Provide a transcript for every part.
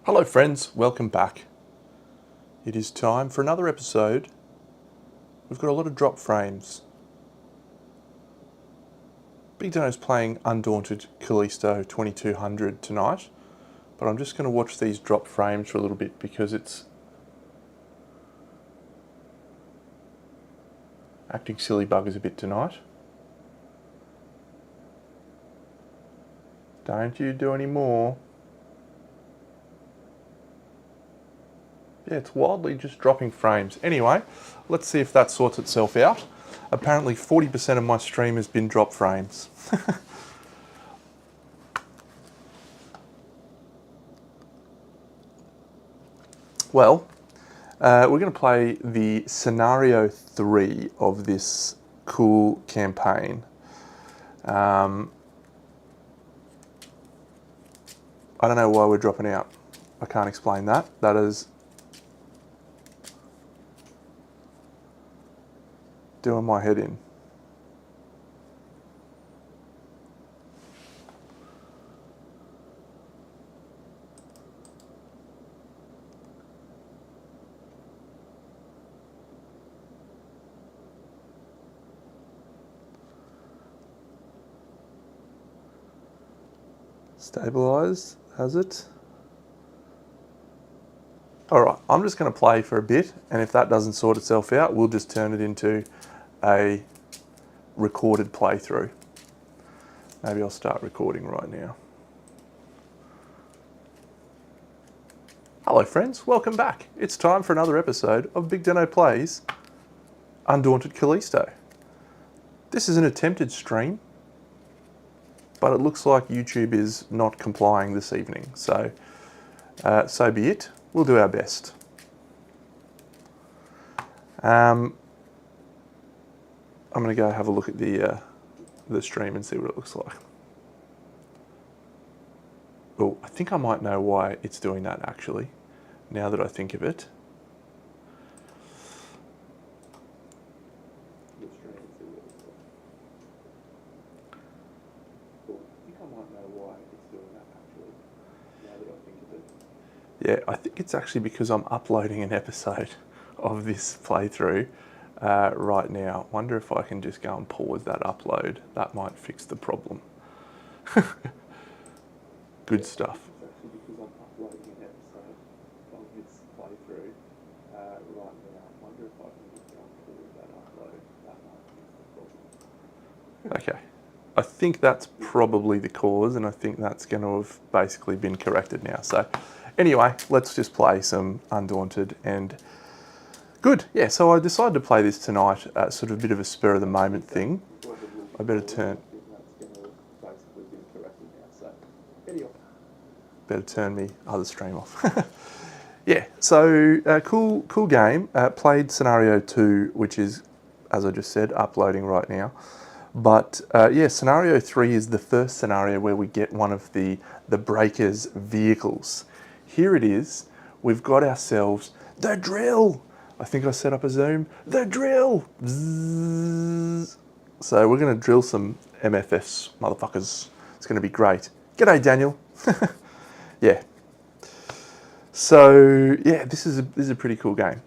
Hello friends, welcome back. It is time for another episode. We've got a lot of drop frames. BigDeno's playing Undaunted Callisto 2200 tonight, but I'm just going to watch these drop frames for a little bit because it's acting silly buggers a bit tonight. Don't you do any more. Yeah, it's wildly just dropping frames. Anyway, let's see if that sorts itself out. Apparently 40% of my stream has been drop frames. Well, we're going to play the scenario 3 of this cool campaign. I don't know why we're dropping out. I can't explain that. That is doing my head in. Stabilized, has it? Alright, I'm just going to play for a bit, and if that doesn't sort itself out, we'll just turn it into a recorded playthrough. Maybe I'll start recording right now. Hello friends, welcome back. It's time for another episode of BigDenoPlays Undaunted Callisto. This is an attempted stream, but it looks like YouTube is not complying this evening, so so be it. We'll do our best. I'm going to go have a look at the stream and see what it looks like. Oh, I think I might know why it's doing that actually, now that I think of it. Yeah, I think it's actually because I'm uploading an episode of this playthrough right now. Wonder if I can just go and pause that upload. That might fix the problem. Good stuff. It's actually because I'm uploading an episode of this playthrough right now. Wonder if I can just go and pause that upload. That might fix the problem. Okay. I think that's probably the cause, and I think that's going to have basically been corrected now. So anyway, let's just play some Undaunted and good. Yeah, so I decided to play this tonight, sort of a bit of a spur of the moment thing. I better turn me other stream off. Yeah, so cool game. Played scenario 2, which is, as I just said, uploading right now. But yeah, scenario 3 is the first scenario where we get one of the breaker's vehicles. Here it is. We've got ourselves the drill. I think I set up a zoom. The drill. Bzzz. So we're going to drill some MFS motherfuckers. It's going to be great. G'day, Daniel. Yeah. So yeah, this is a pretty cool game.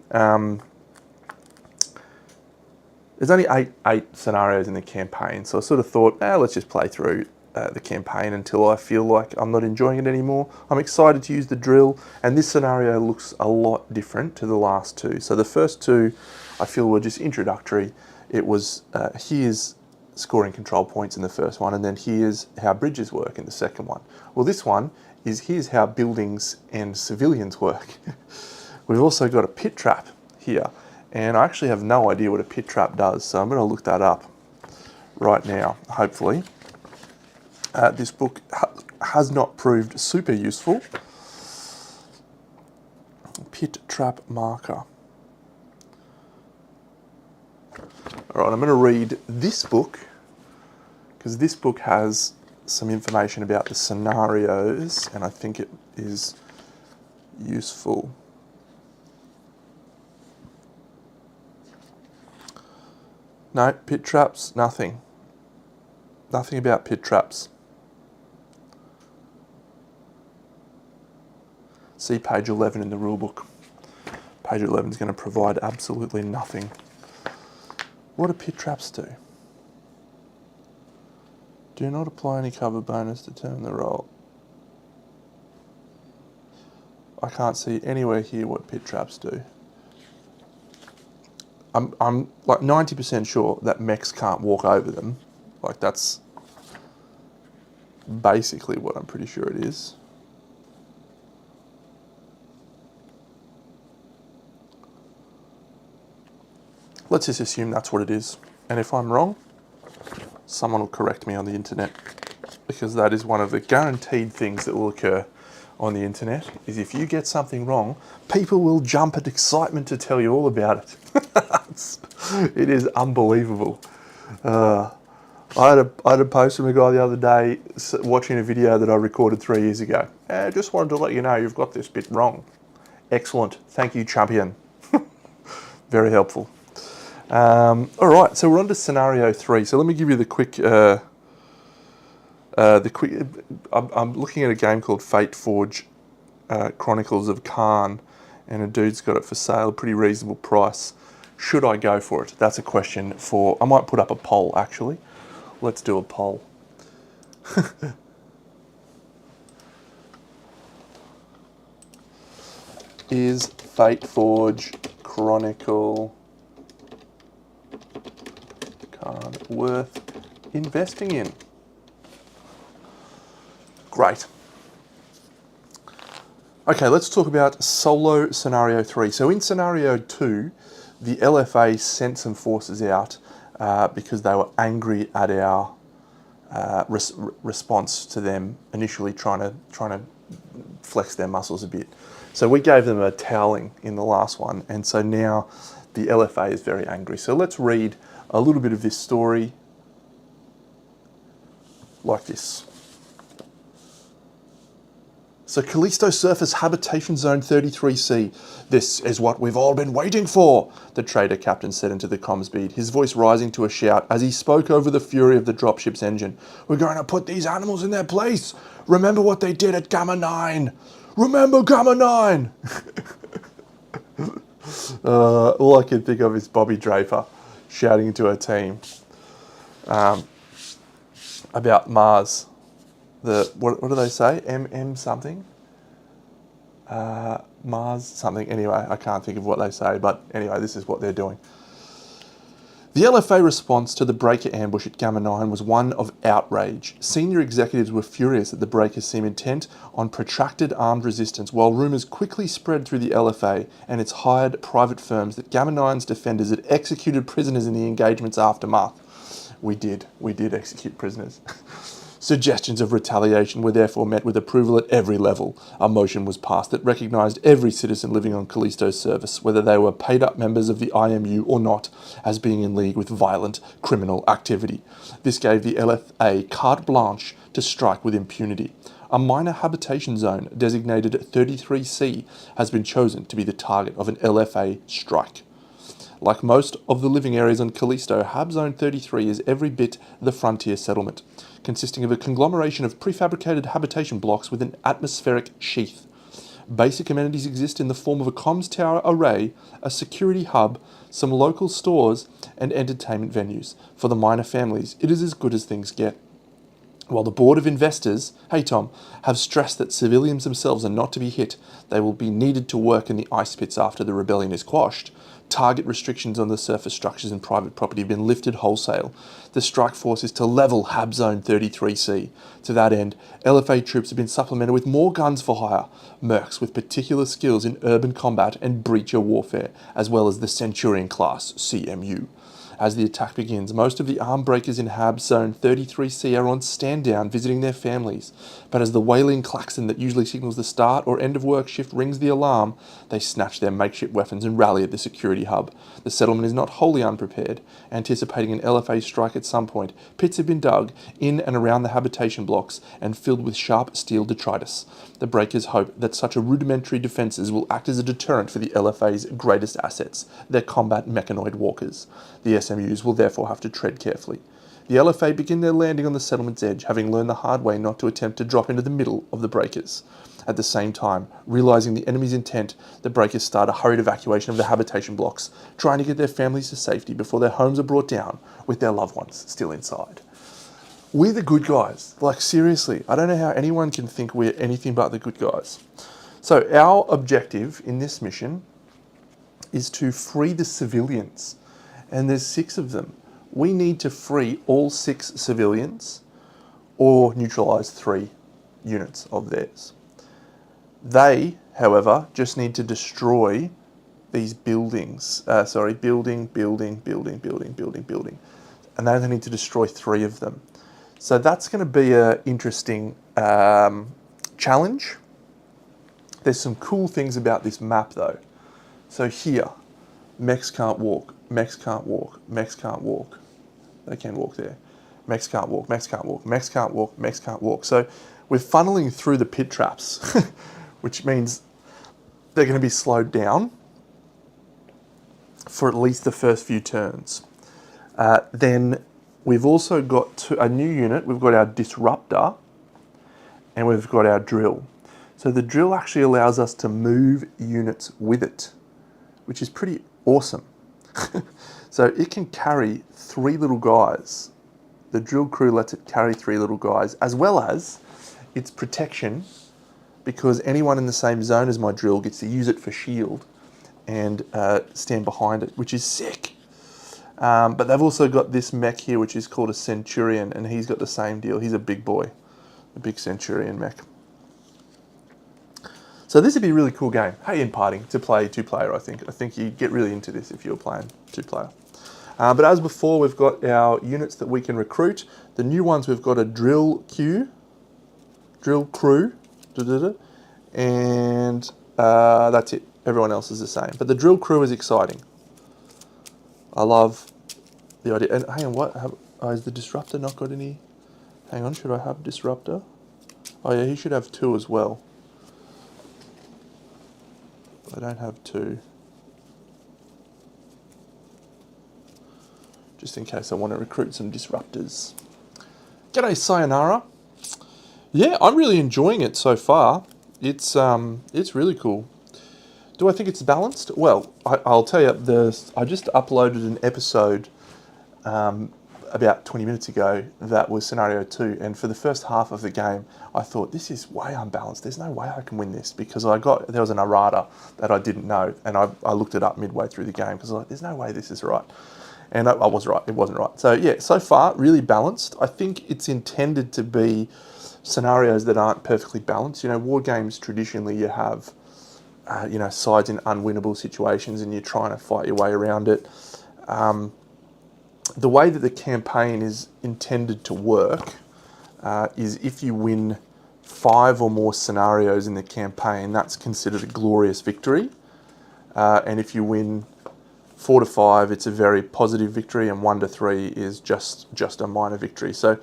There's only eight scenarios in the campaign, so I sort of thought, let's just play through the campaign until I feel like I'm not enjoying it anymore. I'm excited to use the drill, and this scenario looks a lot different to the last two. So the first two, I feel, were just introductory. It was, here's scoring control points in the first one, and then here's how bridges work in the second one. Well, this one is here's how buildings and civilians work. We've also got a pit trap here. And I actually have no idea what a pit trap does, so I'm going to look that up right now, hopefully. This book has not proved super useful. Pit trap marker. All right, I'm going to read this book, because this book has some information about the scenarios, and I think it is useful. No, pit traps, nothing. Nothing about pit traps. See page 11 in the rulebook. Page 11 is going to provide absolutely nothing. What do pit traps do? Do not apply any cover bonus to turn the roll. I can't see anywhere here what pit traps do. I'm like 90% sure that mechs can't walk over them. Like that's basically what I'm pretty sure it is. Let's just assume that's what it is. And if I'm wrong, someone will correct me on the internet, because that is one of the guaranteed things that will occur on the internet, is if you get something wrong, people will jump at excitement to tell you all about it. It is unbelievable. I had a post from a guy the other day watching a video that I recorded 3 years ago. I just wanted to let you know you've got this bit wrong. Excellent. Thank you, champion. Very helpful. All right, so we're on to scenario 3. So let me give you the quick. I'm looking at a game called Fate Forge Chronicles of Khan, and a dude's got it for sale, pretty reasonable price. Should I go for it? That's a question for. I might put up a poll actually. Let's do a poll. Is Fate Forge Chronicle Khan worth investing in? Great. Okay, let's talk about solo scenario 3. So in scenario 2, the LFA sent some forces out because they were angry at our response to them initially trying to flex their muscles a bit. So we gave them a toweling in the last one, and so now the LFA is very angry. So let's read a little bit of this story like this. So Callisto Surface Habitation Zone 33C. This is what we've all been waiting for, the trader captain said into the comms bead, his voice rising to a shout as he spoke over the fury of the dropship's engine. We're going to put these animals in their place. Remember what they did at Gamma 9. Remember Gamma 9. All I can think of is Bobby Draper shouting into her team about Mars. What do they say? MM something? Mars something. Anyway, I can't think of what they say, but anyway, this is what they're doing. The LFA response to the breaker ambush at Gamma 9 was one of outrage. Senior executives were furious that the breakers seemed intent on protracted armed resistance, while rumours quickly spread through the LFA and its hired private firms that Gamma 9's defenders had executed prisoners in the engagement's aftermath. We did execute prisoners. Suggestions of retaliation were therefore met with approval at every level. A motion was passed that recognised every citizen living on Callisto's service, whether they were paid-up members of the IMU or not, as being in league with violent criminal activity. This gave the LFA carte blanche to strike with impunity. A minor habitation zone, designated 33C, has been chosen to be the target of an LFA strike. Like most of the living areas on Callisto, Hab Zone 33 is every bit the frontier settlement, consisting of a conglomeration of prefabricated habitation blocks with an atmospheric sheath. Basic amenities exist in the form of a comms tower array, a security hub, some local stores, and entertainment venues. For the minor families, it is as good as things get. While the board of investors, hey Tom, have stressed that civilians themselves are not to be hit, they will be needed to work in the ice pits after the rebellion is quashed. Target restrictions on the surface structures and private property have been lifted wholesale. The strike force is to level Hab Zone 33C. To that end, LFA troops have been supplemented with more guns for hire, mercs with particular skills in urban combat and breacher warfare, as well as the Centurion class CMU. As the attack begins, most of the armed breakers in Hab Zone 33C are on stand down visiting their families, but as the wailing klaxon that usually signals the start or end of work shift rings the alarm, they snatch their makeshift weapons and rally at the security hub. The settlement is not wholly unprepared. Anticipating an LFA strike at some point, pits have been dug in and around the habitation blocks and filled with sharp steel detritus. The breakers hope that such a rudimentary defences will act as a deterrent for the LFA's greatest assets, their combat mechanoid walkers. The SMUs will therefore have to tread carefully. The LFA begin their landing on the settlement's edge, having learned the hard way not to attempt to drop into the middle of the breakers. At the same time, realizing the enemy's intent, the breakers start a hurried evacuation of the habitation blocks, trying to get their families to safety before their homes are brought down with their loved ones still inside. We're the good guys. Like, seriously, I don't know how anyone can think we're anything but the good guys. So our objective in this mission is to free the civilians, and there's 6 of them. We need to free all 6 civilians or neutralize 3 units of theirs. They, however, just need to destroy these buildings. Building. And they only need to destroy 3 of them. So that's going to be an interesting challenge. There's some cool things about this map though. So here, mechs can't walk, mechs can't walk, mechs can't walk. They can walk there. Mechs can't walk, mechs can't walk, mechs can't walk, mechs can't walk. So we're funneling through the pit traps, which means they're going to be slowed down for at least the first few turns. Then we've also got a new unit. We've got our disruptor and we've got our drill. So the drill actually allows us to move units with it, which is pretty awesome. So it can carry 3 little guys. The drill crew lets it carry 3 little guys, as well as its protection, because anyone in the same zone as my drill gets to use it for shield and stand behind it, which is sick. But they've also got this mech here, which is called a Centurion, and he's got the same deal. He's a big boy, a big Centurion mech. So this would be a really cool game. Hey, in parting, to play 2-player, I think. I think you get really into this if you're playing 2-player. But as before, we've got our units that we can recruit. The new ones, we've got a drill crew, and that's it. Everyone else is the same. But the drill crew is exciting. I love the idea. And hang on, what? Has the disruptor not got any? Hang on, should I have disruptor? Oh yeah, he should have 2 as well. I don't have 2. Just in case I want to recruit some disruptors. G'day, sayonara. Yeah, I'm really enjoying it so far. It's really cool. Do I think it's balanced? Well, I'll tell you, I just uploaded an episode about 20 minutes ago that was scenario 2, and for the first half of the game I thought, this is way unbalanced, there's no way I can win this, because there was an errata that I didn't know, and I looked it up midway through the game because I was like, there's no way this is right, and I was right, it wasn't right. So yeah, so far really balanced. I think it's intended to be scenarios that aren't perfectly balanced. You know, war games traditionally you have sides in unwinnable situations and you're trying to fight your way around it. The way that the campaign is intended to work is if you win 5 or more scenarios in the campaign, that's considered a glorious victory. And if you win 4 to 5, it's a very positive victory, and 1 to 3 is just a minor victory. So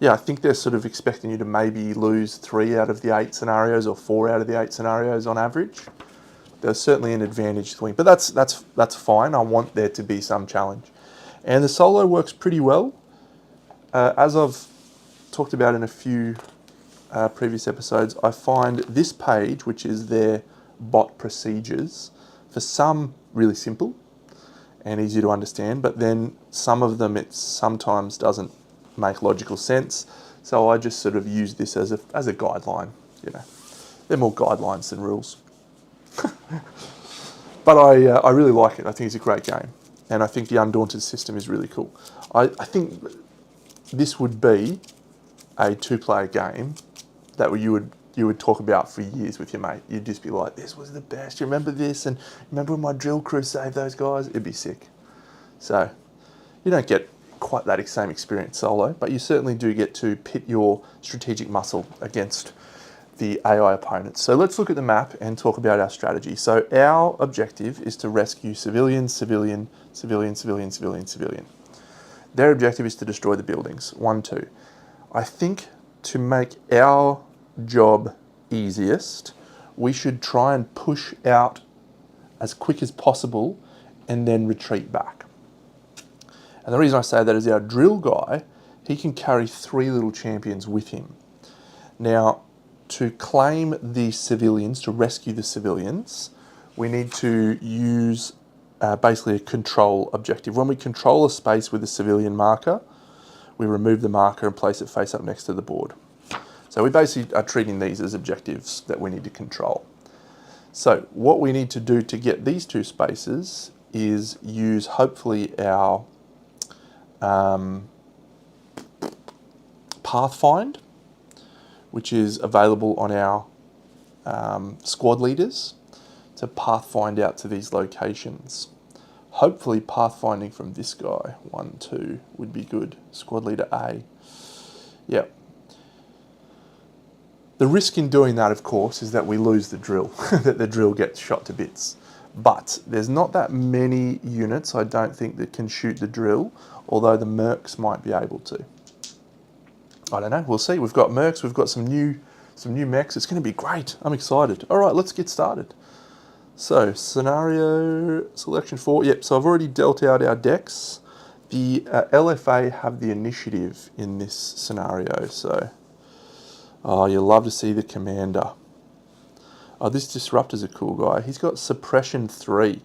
yeah, I think they're sort of expecting you to maybe lose 3 out of the 8 scenarios or 4 out of the 8 scenarios on average. There's certainly an advantage to win, but that's fine. I want there to be some challenge. And the solo works pretty well. As I've talked about in a few previous episodes, I find this page, which is their bot procedures, for some really simple and easy to understand, but then some of them it sometimes doesn't make logical sense. So I just sort of use this as a guideline. You know, they're more guidelines than rules. But I really like it. I think it's a great game. And I think the Undaunted system is really cool. I think this would be a 2-player game that you would talk about for years with your mate. You'd just be like, this was the best. You remember this? And remember when my drill crew saved those guys? It'd be sick. So you don't get quite that same experience solo, but you certainly do get to pit your strategic muscle against the AI opponents. So let's look at the map and talk about our strategy. So our objective is to rescue civilian. Their objective is to destroy the buildings. 1, 2. I think to make our job easiest, we should try and push out as quick as possible and then retreat back. And the reason I say that is our drill guy, he can carry 3 little champions with him. Now, to claim the civilians, to rescue the civilians, we need to use basically a control objective. When we control a space with a civilian marker, we remove the marker and place it face up next to the board. So we basically are treating these as objectives that we need to control. So what we need to do to get these two spaces is use hopefully our Pathfind, which is available on our squad leaders, to pathfind out to these locations. Hopefully pathfinding from this guy, 1, 2, would be good. Squad leader A. Yep. The risk in doing that, of course, is that we lose the drill, that the drill gets shot to bits. But there's not that many units, I don't think, that can shoot the drill, although the mercs might be able to. I don't know, we'll see. We've got mercs, we've got some new mechs. It's going to be great. I'm excited. All right, let's get started. So, scenario selection 4. Yep, so I've already dealt out our decks. The LFA have the initiative in this scenario, so... Oh, you'll love to see the commander. Oh, this Disruptor's a cool guy. He's got suppression 3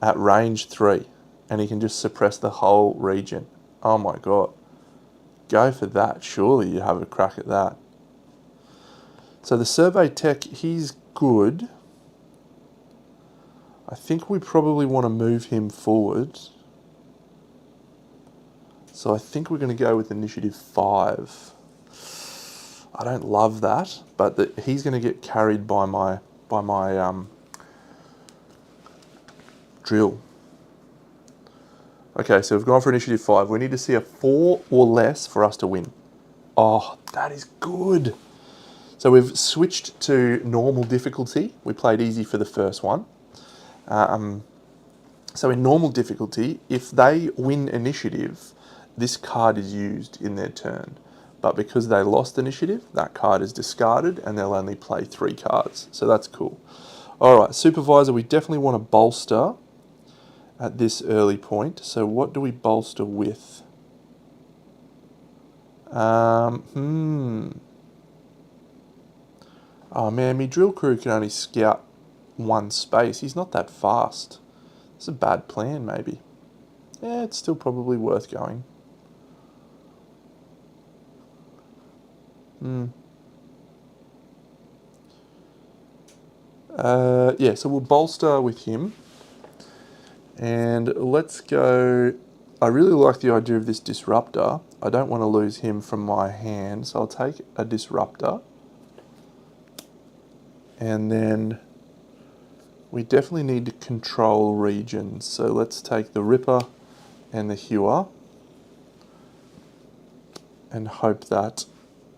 at range 3, and he can just suppress the whole region. Oh my god. Go for that. Surely you have a crack at that. So the survey tech, he's good. I think we probably want to move him forward. So I think we're going to go with initiative 5. I don't love that, but he's going to get carried by my drill. Okay, so we've gone for initiative 5. We need to see a 4 or less for us to win. Oh, that is good. So we've switched to normal difficulty. We played easy for the first one. So in normal difficulty, if they win initiative, this card is used in their turn. But because they lost initiative, that card is discarded and they'll only play 3 cards. So that's cool. Alright, Supervisor, we definitely want to bolster at this early point. So what do we bolster with? Oh man, my drill crew can only scout 1 space. He's not that fast. It's a bad plan, maybe. Yeah, it's still probably worth going. Yeah, so we'll bolster with him. And let's go... I really like the idea of this Disruptor. I don't want to lose him from my hand, so I'll take a Disruptor. And then we definitely need to control regions. So let's take the Ripper and the Hewer and hope that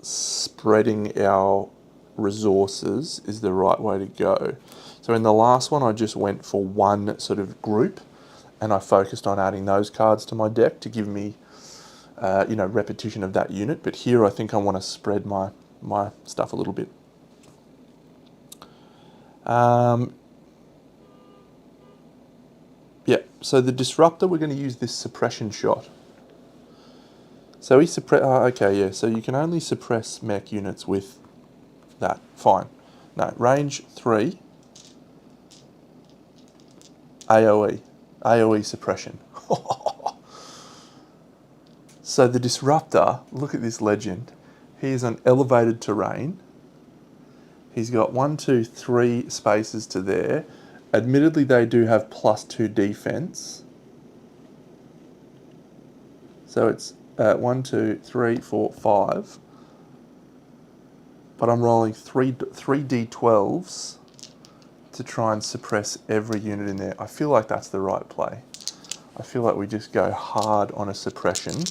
spreading our resources is the right way to go. So in the last one, I just went for one sort of group and I focused on adding those cards to my deck to give me, repetition of that unit. But here I think I want to spread my stuff a little bit. Yeah, so the Disruptor, we're going to use this suppression shot. So he okay, yeah, so you can only suppress mech units with that. Fine. No, range 3. AoE. AoE suppression. So the Disruptor, look at this legend. He is on elevated terrain. He's got 1, 2, 3 spaces to there. Admittedly, they do have +2 defense. So it's 1, 2, 3, 4, 5. But I'm rolling 3 d12s to try and suppress every unit in there. I feel like that's the right play. I feel like we just go hard on a suppression.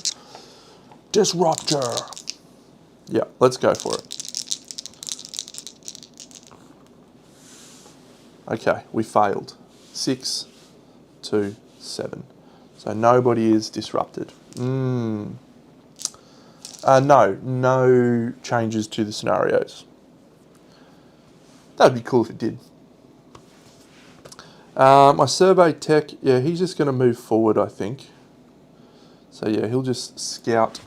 Disruptor! Yeah, let's go for it. Okay, we failed. 6, 2, 7. So nobody is disrupted. No changes to the scenarios. That'd be cool if it did. My survey tech, yeah, he's just going to move forward, I think. So yeah, he'll just scout,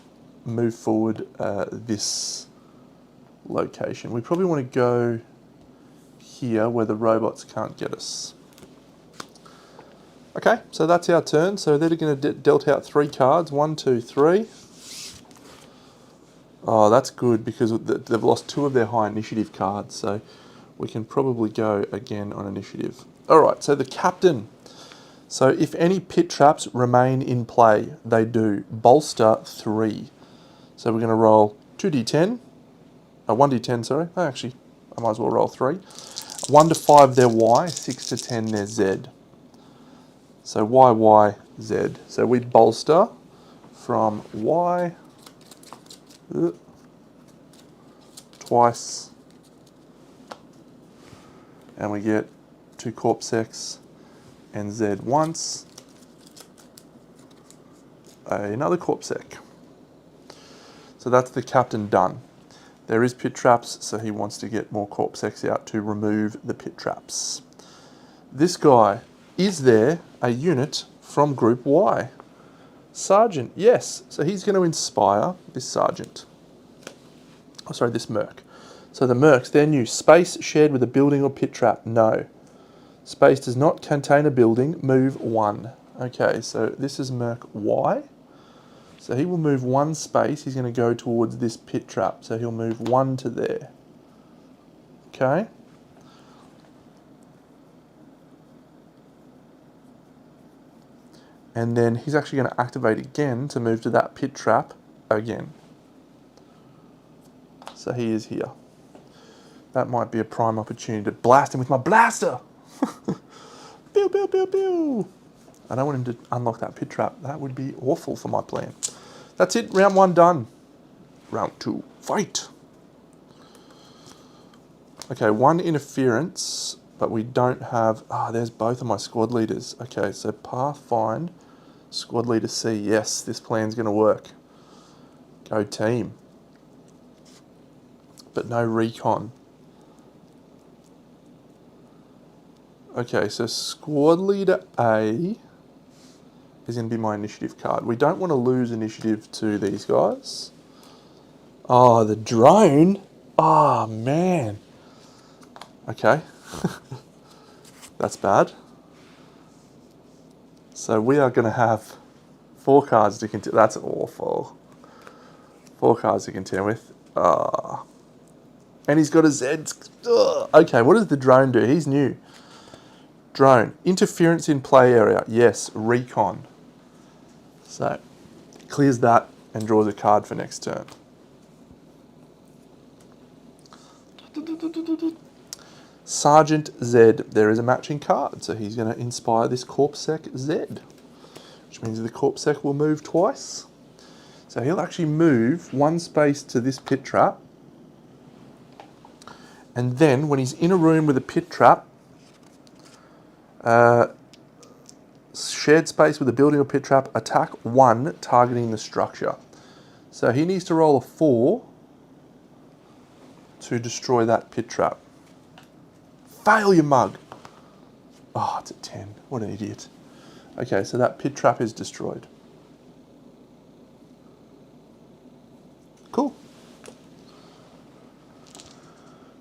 move forward this location. We probably want to go here where the robots can't get us. Okay, so that's our turn. So they're going to dealt out 3 cards. 1, 2, 3. Oh, that's good because they've lost 2 of their high initiative cards. So we can probably go again on initiative. All right, so the captain. So if any pit traps remain in play, they do. Bolster 3. So we're going to roll 2d10. 1d10, sorry. Oh, actually, I might as well roll 3. 1 to 5 their Y, 6 to 10 their Z. So Y, Y, Z. So we bolster from Y twice, and we get 2 Corpsecs, and Z once, another Corpsec. So that's the captain done. There is pit traps, so he wants to get more Corpsecs out to remove the pit traps. This guy, is there a unit from Group Y? Sergeant, yes. So he's going to inspire this Sergeant. Oh, sorry, this Merc. So the Mercs, they're new. Space shared with a building or pit trap? No. Space does not contain a building. Move 1. Okay, so this is Merc Y. So he will move 1 space. He's going to go towards this pit trap. So he'll move 1 to there. Okay. And then he's actually going to activate again to move to that pit trap again. So he is here. That might be a prime opportunity to blast him with my blaster. Pew, pew, pew, pew. I don't want him to unlock that pit trap. That would be awful for my plan. That's it. Round 1 done. Round 2, fight. Okay, 1 interference, but we don't have... there's both of my squad leaders. Okay, so Pathfind, squad leader C. Yes, this plan's going to work. Go team. But no recon. Okay, so squad leader A is going to be my initiative card. We don't want to lose initiative to these guys. Oh, the drone. Oh, man. Okay. That's bad. So we are going to have 4 cards to contend. That's awful. 4 cards to contend with. And he's got a Z. Okay, what does the drone do? He's new. Drone. Interference in play area. Yes. Recon. So, clears that and draws a card for next turn. Sergeant Z. There is a matching card. So he's going to inspire this Corpsec Z. Which means the Corpsec will move twice. So he'll actually move 1 space to this pit trap. And then when he's in a room with a pit trap, shared space with a building or pit trap, attack 1, targeting the structure. So he needs to roll a 4 to destroy that pit trap. Fail, you mug. Oh, it's a 10. What an idiot. Okay, so that pit trap is destroyed. Cool.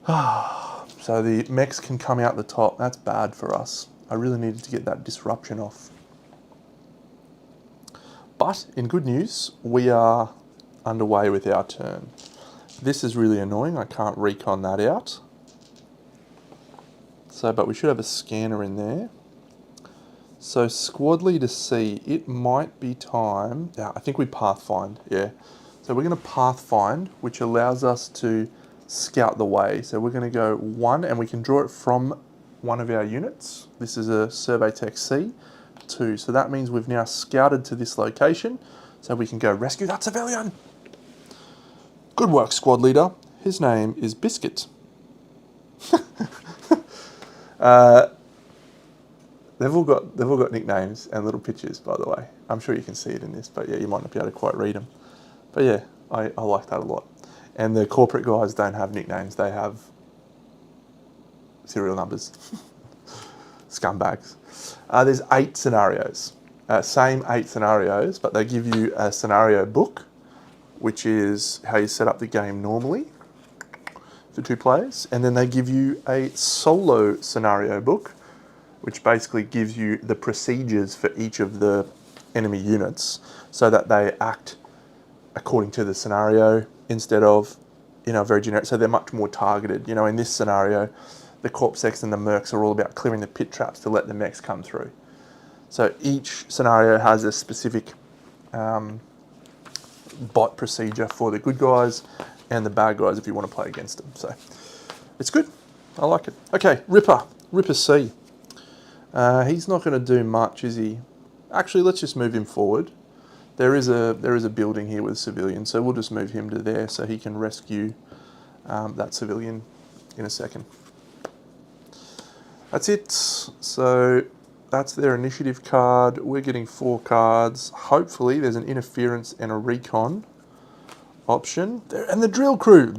So the mechs can come out the top. That's bad for us. I really needed to get that disruption off. But in good news, we are underway with our turn. This is really annoying. I can't recon that out. So, but we should have a scanner in there. So squad leader C, it might be time. Yeah, I think we pathfind, yeah. So we're going to pathfind, which allows us to scout the way. So we're going to go 1, and we can draw it from one of our units. This is a survey tech C. 2. So that means we've now scouted to this location, so we can go rescue that civilian. Good work, squad leader. His name is Biscuit. They've all got nicknames and little pictures, by the way. I'm sure you can see it in this, but yeah, you might not be able to quite read them. But yeah, I like that a lot. And the corporate guys don't have nicknames; they have serial numbers. Scumbags. There's 8 scenarios. Same 8 scenarios, but they give you a scenario book, which is how you set up the game normally. for 2 players, and then they give you a solo scenario book, which basically gives you the procedures for each of the enemy units so that they act according to the scenario instead of, very generic. So they're much more targeted. In this scenario, the Corpsects and the Mercs are all about clearing the pit traps to let the mechs come through. So each scenario has a specific bot procedure for the good guys and the bad guys if you want to play against them. So it's good. I like it. Okay, Ripper C. He's not going to do much, is he? Actually, let's just move him forward. There is a building here with civilians, so we'll just move him to there so he can rescue that civilian in a second. That's it. So that's their initiative card. We're getting 4 cards. Hopefully there's an interference and a recon option. And the drill crew.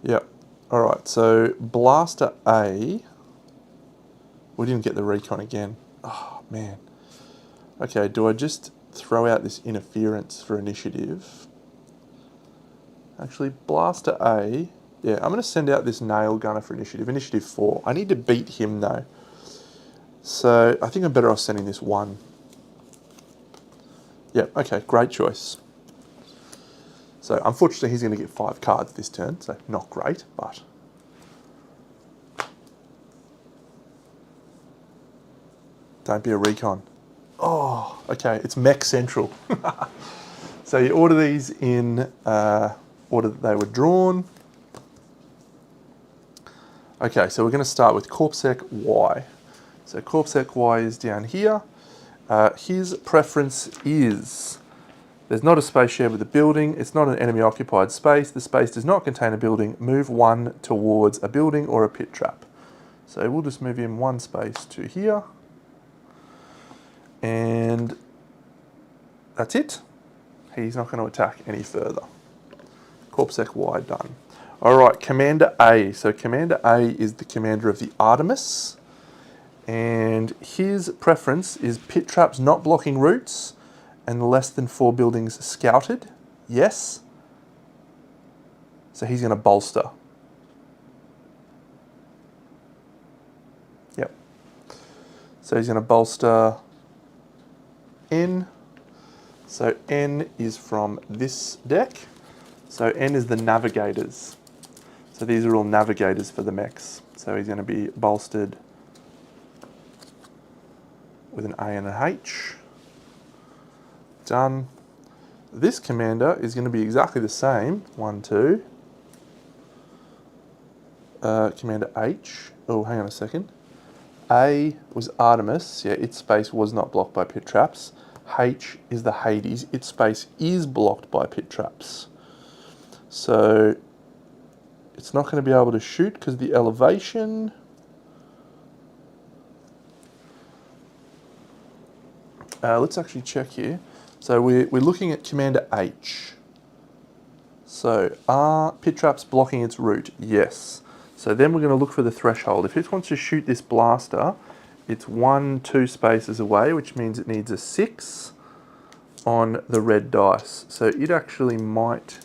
Yep. Alright, so Blaster A. We didn't get the recon again. Oh, man. Okay, do I just throw out this interference for initiative? Actually, Blaster A. Yeah, I'm going to send out this nail gunner for initiative. Initiative 4. I need to beat him, though. So, I think I'm better off sending this 1. Yeah, okay, great choice. So, unfortunately, he's going to get 5 cards this turn, so not great, but... Don't be a recon. Oh, okay, it's Mech Central. So you order these in order that they were drawn. Okay, so we're going to start with Corpsec Y. So Corpsec Y is down here. His preference is, there's not a space shared with a building, it's not an enemy occupied space, the space does not contain a building, move 1 towards a building or a pit trap. So we'll just move him 1 space to here. And that's it. He's not going to attack any further. Corpsec Y done. Alright, Commander A. So Commander A is the commander of the Artemis. And his preference is pit traps not blocking routes and less than 4 buildings scouted. Yes. So he's going to bolster. Yep. So he's going to bolster N. So N is from this deck. So N is the navigators. So these are all navigators for the mechs. So he's going to be bolstered with an A and an H. Done. This commander is going to be exactly the same. 1, 2. Commander H. Oh, hang on a second. A was Artemis. Yeah, its space was not blocked by pit traps. H is the Hades. Its space is blocked by pit traps. So it's not going to be able to shoot because of the elevation. Let's actually check here. So we're looking at Commander H. So are pit traps blocking its route? Yes. So then we're going to look for the threshold. If it wants to shoot this blaster, it's 1, 2 spaces away, which means it needs a 6 on the red dice. So it actually might...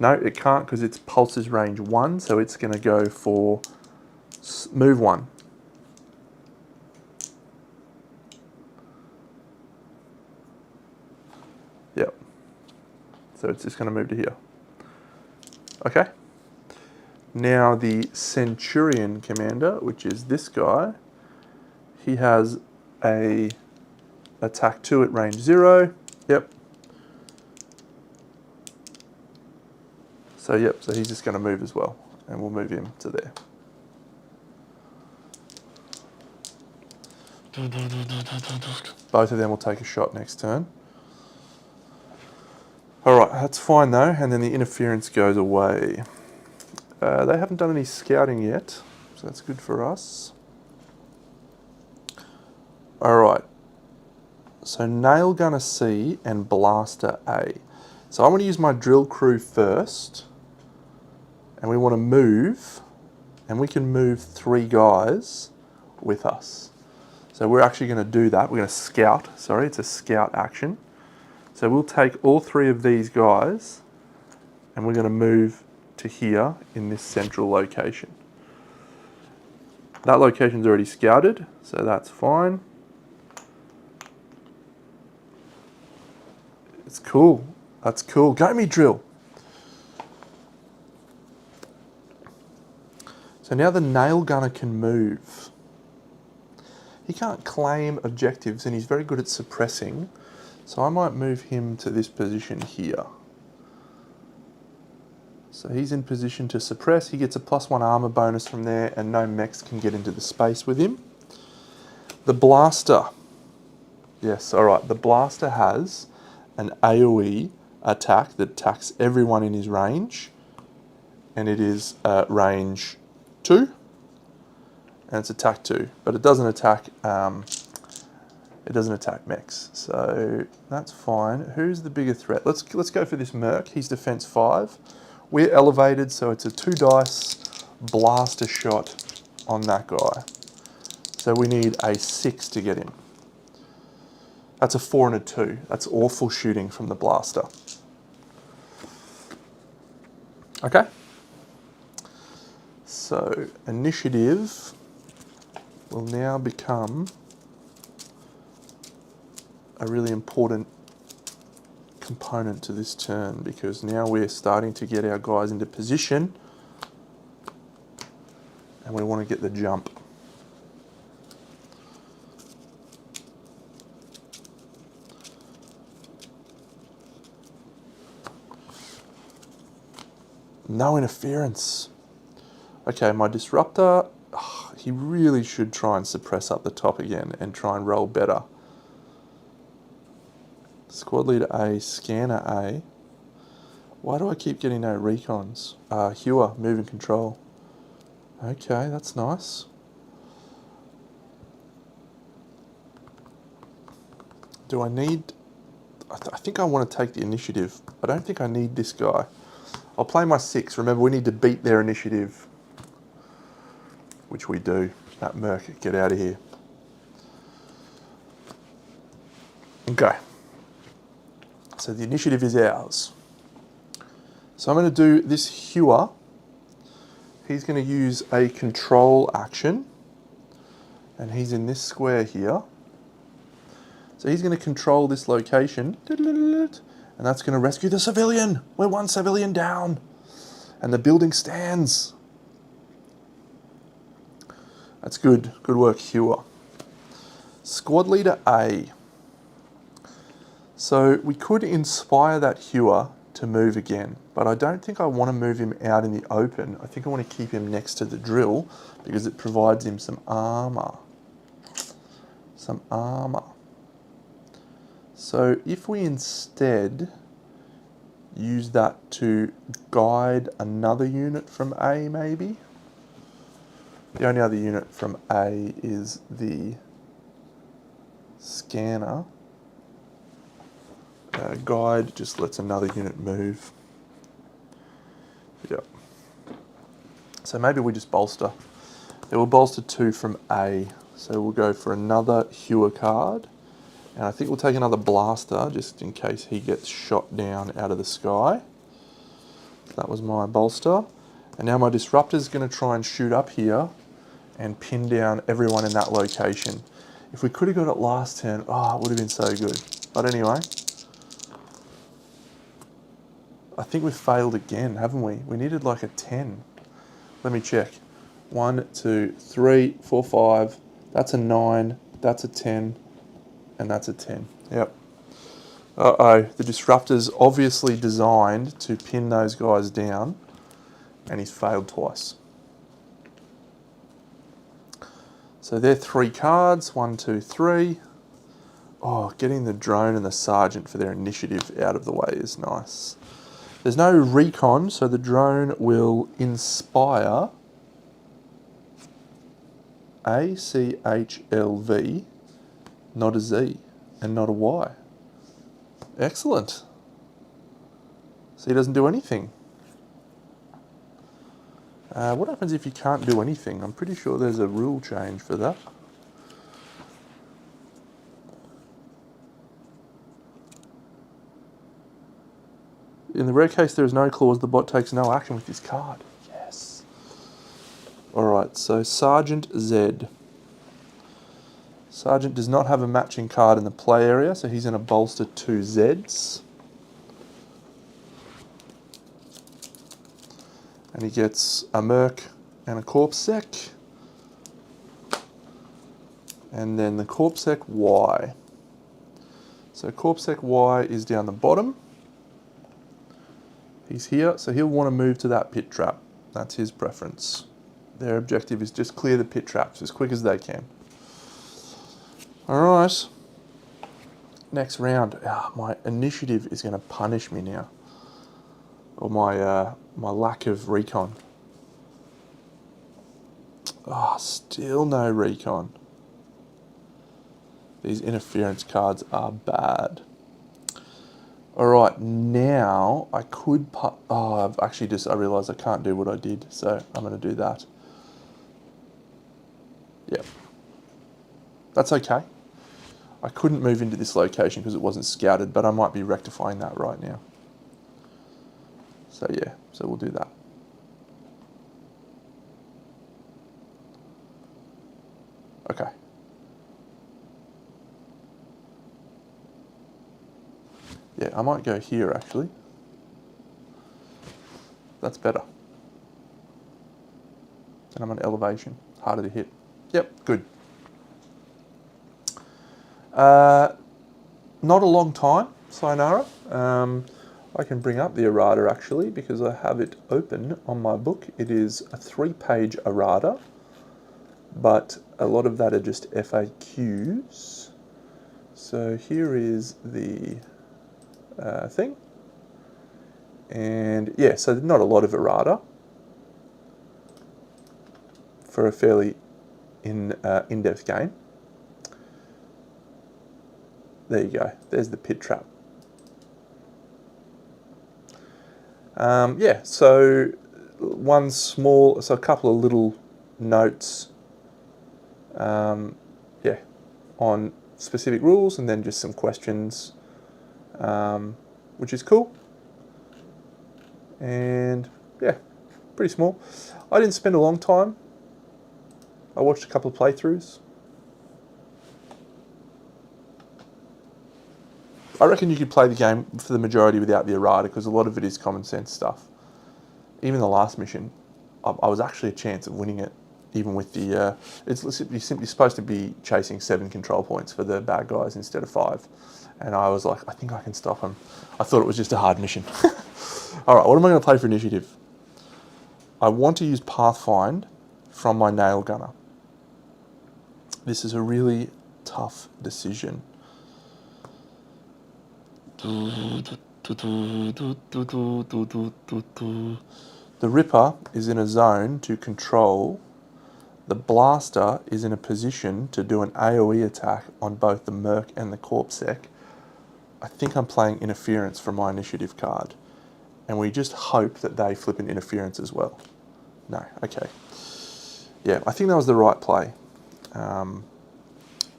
No, it can't because its pulse is range 1, so it's going to go for move 1. Yep. So it's just going to move to here. Okay. Now the Centurion commander, which is this guy, he has a attack 2 at range 0. Yep. So yep, so he's just going to move as well, and we'll move him to there. Both of them will take a shot next turn. Alright, that's fine though, and then the interference goes away. They haven't done any scouting yet, so that's good for us. Alright, so Nail Gunner C and Blaster A. So I'm going to use my drill crew first, and we want to move, and we can move 3 guys with us. So we're actually going to do that. We're going to scout, sorry, it's a scout action. So we'll take all 3 of these guys and we're going to move to here in this central location. That location's already scouted, so that's fine. It's cool. That's cool. Go me drill. So now the nail gunner can move. He can't claim objectives and he's very good at suppressing. So I might move him to this position here. So he's in position to suppress. He gets a +1 armor bonus from there and no mechs can get into the space with him. The blaster. Yes, alright. The blaster has an AoE attack that attacks everyone in his range. And it is range 2. And it's attack 2. But it doesn't attack mechs. So that's fine. Who's the bigger threat? Let's go for this merc. He's defense 5. We're elevated, so it's a 2 dice blaster shot on that guy. So we need a 6 to get him. That's a 4 and a 2. That's awful shooting from the blaster. Okay. So initiative will now become a really important component to this turn because now we're starting to get our guys into position and we want to get the jump. No interference. Okay, my disruptor, he really should try and suppress up the top again and try and roll better. Squad leader A, scanner A. Why do I keep getting no recons? Hewer, move and control. Okay, that's nice. Do I need... I think I want to take the initiative. I don't think I need this guy. I'll play my 6. Remember, we need to beat their initiative. Which we do. That merc, get out of here. Okay. So the initiative is ours. So I'm going to do this hewer. He's going to use a control action. And he's in this square here. So he's going to control this location. And that's going to rescue the civilian. We're 1 civilian down. And the building stands. That's good. Good work, hewer. Squad leader A. So we could inspire that hewer to move again, but I don't think I want to move him out in the open. I think I want to keep him next to the drill because it provides him some armor. Some armor. So if we instead use that to guide another unit from A maybe. The only other unit from A is the scanner. Guide just lets another unit move. Yep. So maybe we just bolster. It will bolster 2 from A. So we'll go for another hewer card. And I think we'll take another blaster just in case he gets shot down out of the sky. That was my bolster. And now my disruptor is going to try and shoot up here and pin down everyone in that location. If we could have got it last turn, it would have been so good. But anyway, I think we've failed again, haven't we? We needed like a 10. Let me check. 1, 2, 3, 4, 5. That's a 9. That's a 10. And that's a 10. Yep. Uh-oh. The disruptor's obviously designed to pin those guys down. And he's failed twice. So they're 3 cards. 1, 2, 3. Oh, getting the drone and the sergeant for their initiative out of the way is nice. There's no recon, so the drone will inspire ACHLV, not a Z, and not a Y. Excellent. So he doesn't do anything. What happens if you can't do anything? I'm pretty sure there's a rule change for that. In the rare case there is no clause, the bot takes no action with this card. Yes. Alright, so Sergeant Z. Sergeant does not have a matching card in the play area, so he's going to bolster 2 Zs. And he gets a Merc and a Corpsec. And then the Corpsec Y. So Corpsec Y is down the bottom. He's here, so he'll want to move to that pit trap. That's his preference. Their objective is just clear the pit traps as quick as they can. Alright. Next round. My initiative is going to punish me now. Or my lack of recon. Still no recon. These interference cards are bad. Alright, now I could I've actually I realised I can't do what I did, so I'm going to do that. Yep. That's okay. I couldn't move into this location because it wasn't scouted, but I might be rectifying that right now. So yeah, so we'll do that. Okay. Yeah, I might go here actually. That's better. And I'm on elevation, harder to hit. Yep, good. Not a long time, sayonara. I can bring up the errata actually because I have it open on my book. It is a 3-page errata, but a lot of that are just FAQs. So here is the thing. And yeah, so not a lot of errata for a fairly in-depth game. There you go. There's the pit trap. Yeah, so a couple of little notes, yeah, on specific rules, and then just some questions, which is cool. And yeah, pretty small. I didn't spend a long time. I watched a couple of playthroughs. I reckon you could play the game for the majority without the errata because a lot of it is common sense stuff. Even the last mission, I was actually a chance of winning it, even with the... it's simply supposed to be chasing 7 control points for the bad guys instead of 5. And I was like, I think I can stop them. I thought it was just a hard mission. Alright, what am I going to play for initiative? I want to use Pathfind from my nail gunner. This is a really tough decision. The Ripper is in a zone to control. The Blaster is in a position to do an AoE attack on both the Merc and the Corpsec. I think I'm playing interference for my initiative card. And we just hope that they flip an interference as well. No, okay. Yeah, I think that was the right play.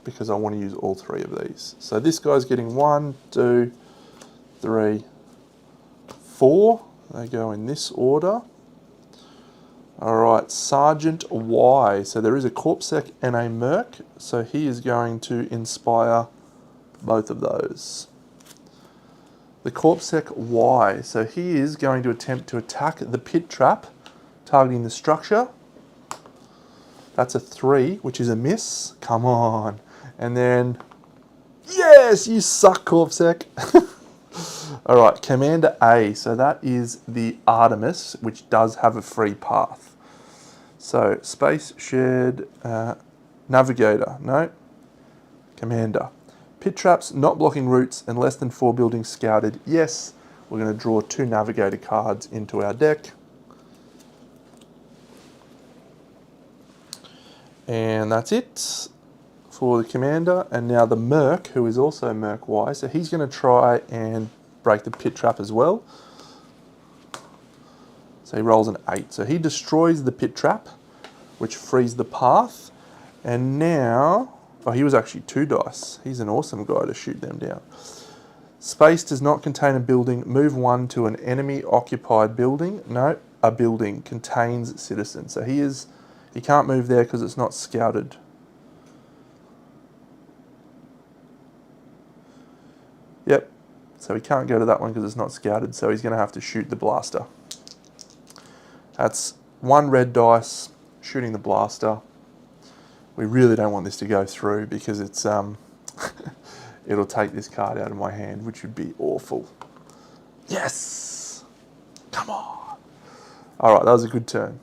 Because I want to use all 3 of these. So this guy's getting 1, 2, 3, 4. They go in this order. Alright, Sergeant Y. So there is a Corpsec and a Merc. So he is going to inspire both of those. The Corpsec Y. So he is going to attempt to attack the pit trap, targeting the structure. That's a 3, which is a miss. Come on. And then, yes, you suck, Corpsec. All right, Commander A. So that is the Artemis, which does have a free path. So space shared navigator. No. Commander. Pit traps not blocking routes and less than 4 buildings scouted. Yes. We're going to draw 2 navigator cards into our deck. And that's it for the commander. And now the Merc, who is also Merc Y, so he's going to try and break the pit trap as well. So he rolls an 8. So he destroys the pit trap, which frees the path. And now, oh, he was actually 2 dice. He's an awesome guy to shoot them down. Space does not contain a building. Move 1 to an enemy occupied building. No, a building contains citizens. So he can't move there because it's not scouted. Yep. So he can't go to that one because it's not scouted. So he's going to have to shoot the blaster. That's 1 red dice shooting the blaster. We really don't want this to go through because it's it'll take this card out of my hand, which would be awful. Yes! Come on! Alright, that was a good turn.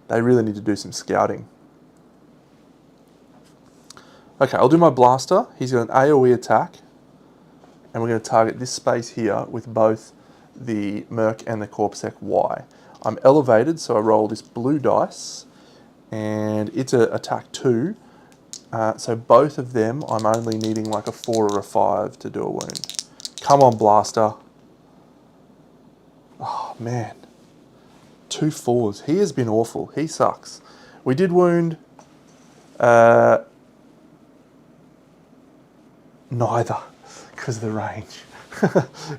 They really need to do some scouting. Okay, I'll do my blaster. He's got an AoE attack. And we're going to target this space here with both the Merc and the Corpsec Y. I'm elevated, so I roll this blue dice. And it's an attack 2. So both of them, I'm only needing like a 4 or a 5 to do a wound. Come on, blaster. Oh, man. 2 4s. He has been awful. He sucks. We did wound neither because of the range.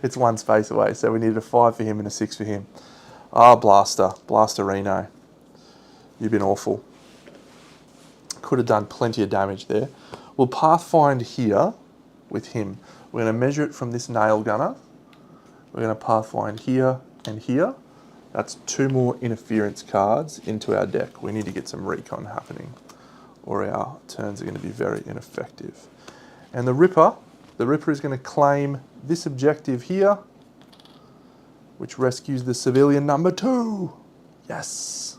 It's 1 space away, so we needed a 5 for him and a 6 for him. Ah, blaster. Blasterino. You've been awful. Could have done plenty of damage there. We'll pathfind here with him. We're going to measure it from this nail gunner. We're going to pathfind here and here. That's 2 more interference cards into our deck. We need to get some recon happening, or our turns are going to be very ineffective. And the Ripper is going to claim this objective here, which rescues the civilian number 2. Yes.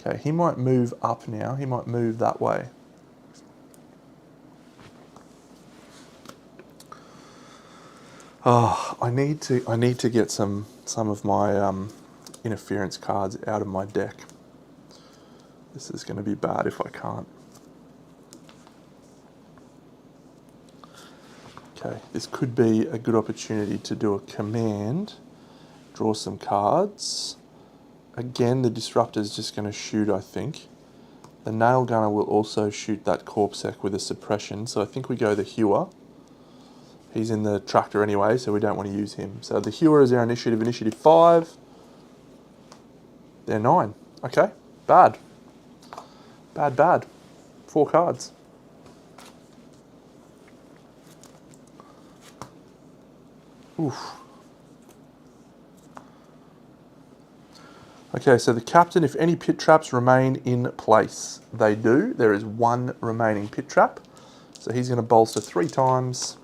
Okay, he might move up now. He might move that way. Oh, I need to get some of my interference cards out of my deck. This is going to be bad if I can't. Okay, this could be a good opportunity to do a command, draw some cards. Again, the Disruptor is just going to shoot, I think. The Nail Gunner will also shoot that Corpsec with a suppression, so I think we go the Hewer. He's in the Tractor anyway, so we don't want to use him. So the Hewer is our initiative 5. They're 9. Okay, bad. Bad. 4 cards. Oof. Okay, so the Captain, if any pit traps remain in place, they do. There is 1 remaining pit trap. So he's going to bolster 3 times.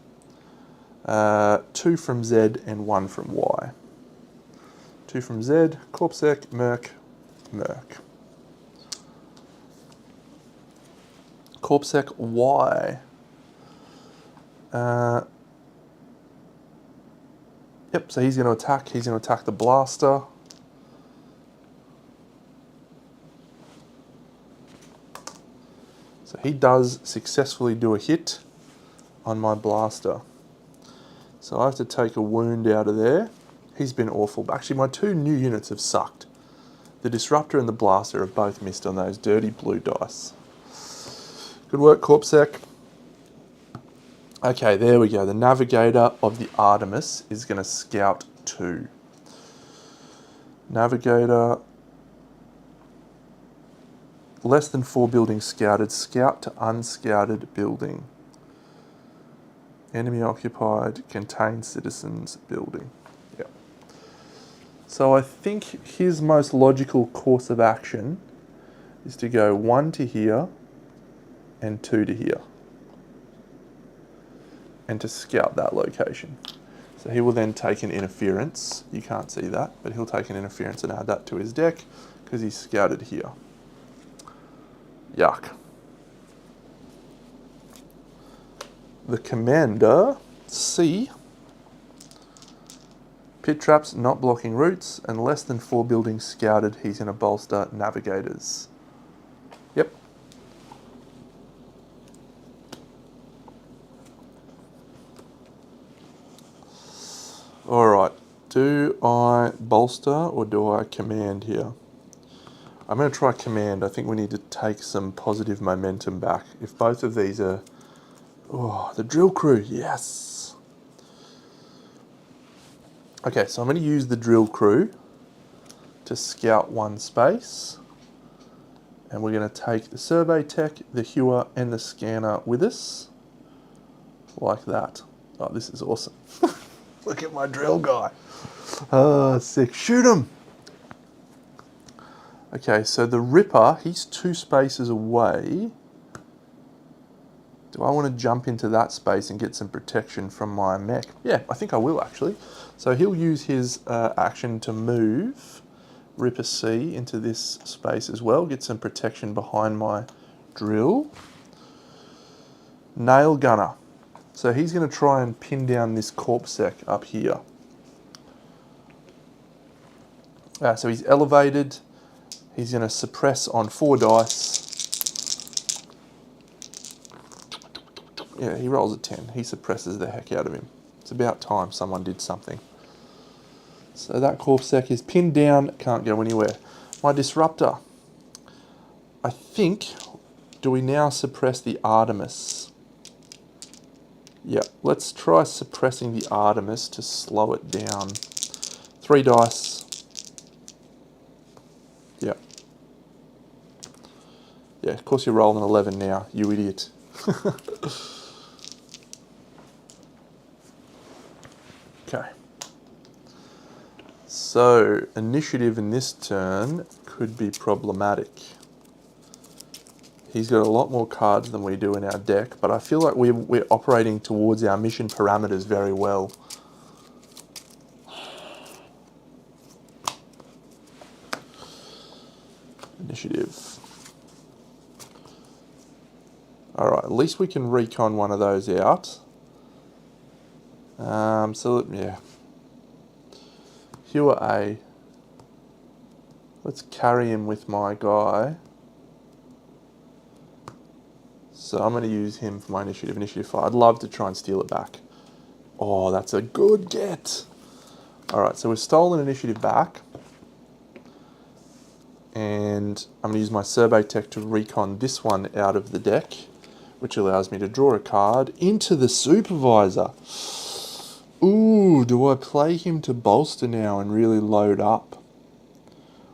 2 from Z and 1 from Y. 2 from Z, Corpsec, Merc. Corpsec Y. Yep, so he's going to attack. He's going to attack the Blaster. So he does successfully do a hit on my Blaster. So I have to take a wound out of there. He's been awful. Actually, my 2 new units have sucked. The Disruptor and the Blaster have both missed on those dirty blue dice. Good work, Corpsec. Okay, there we go. The Navigator of the Artemis is going to scout 2. Navigator, less than 4 buildings scouted. Scout to unscouted building. Enemy occupied, contained citizens building. Yep. So I think his most logical course of action is to go 1 to here and 2 to here. And to scout that location. So he will then take an interference. You can't see that, but he'll take an interference and add that to his deck because he's scouted here. Yuck. The Commander, C. Pit traps not blocking routes and less than 4 buildings scouted. He's going to bolster Navigators. Yep. Alright, do I bolster or do I command here? I'm going to try command. I think we need to take some positive momentum back. If both of these are... Oh, the drill crew, yes! Okay, so I'm going to use the drill crew to scout one space. And we're going to take the survey tech, the hewer, and the scanner with us. Like that. Oh, this is awesome. Look at my drill guy. Oh, sick. Shoot him! Okay, so the Ripper, he's 2 spaces away. Do I want to jump into that space and get some protection from my mech? Yeah, I think I will actually. So he'll use his action to move Ripper C into this space as well, get some protection behind my drill. Nail Gunner. So he's going to try and pin down this corpse sec up here. So he's elevated. He's going to suppress on 4 dice. Yeah, he rolls a 10. He suppresses the heck out of him. It's about time someone did something. So that corpse sec is pinned down, can't go anywhere. My disruptor. I think, do we now suppress the Artemis? Yeah, let's try suppressing the Artemis to slow it down. 3 dice. Yeah. Yeah, of course you're rolling 11 now, you idiot. Okay. So, initiative in this turn could be problematic. He's got a lot more cards than we do in our deck, but I feel like we're operating towards our mission parameters very well. Initiative. Alright, at least we can recon one of those out. So, yeah. Hewer A. Let's carry him with my guy. So I'm going to use him for my initiative, initiative 5. I'd love to try and steal it back. Oh, that's a good get. Alright, so we've stolen initiative back. And I'm going to use my survey tech to recon this one out of the deck, which allows me to draw a card into the supervisor. Ooh, do I play him to bolster now and really load up?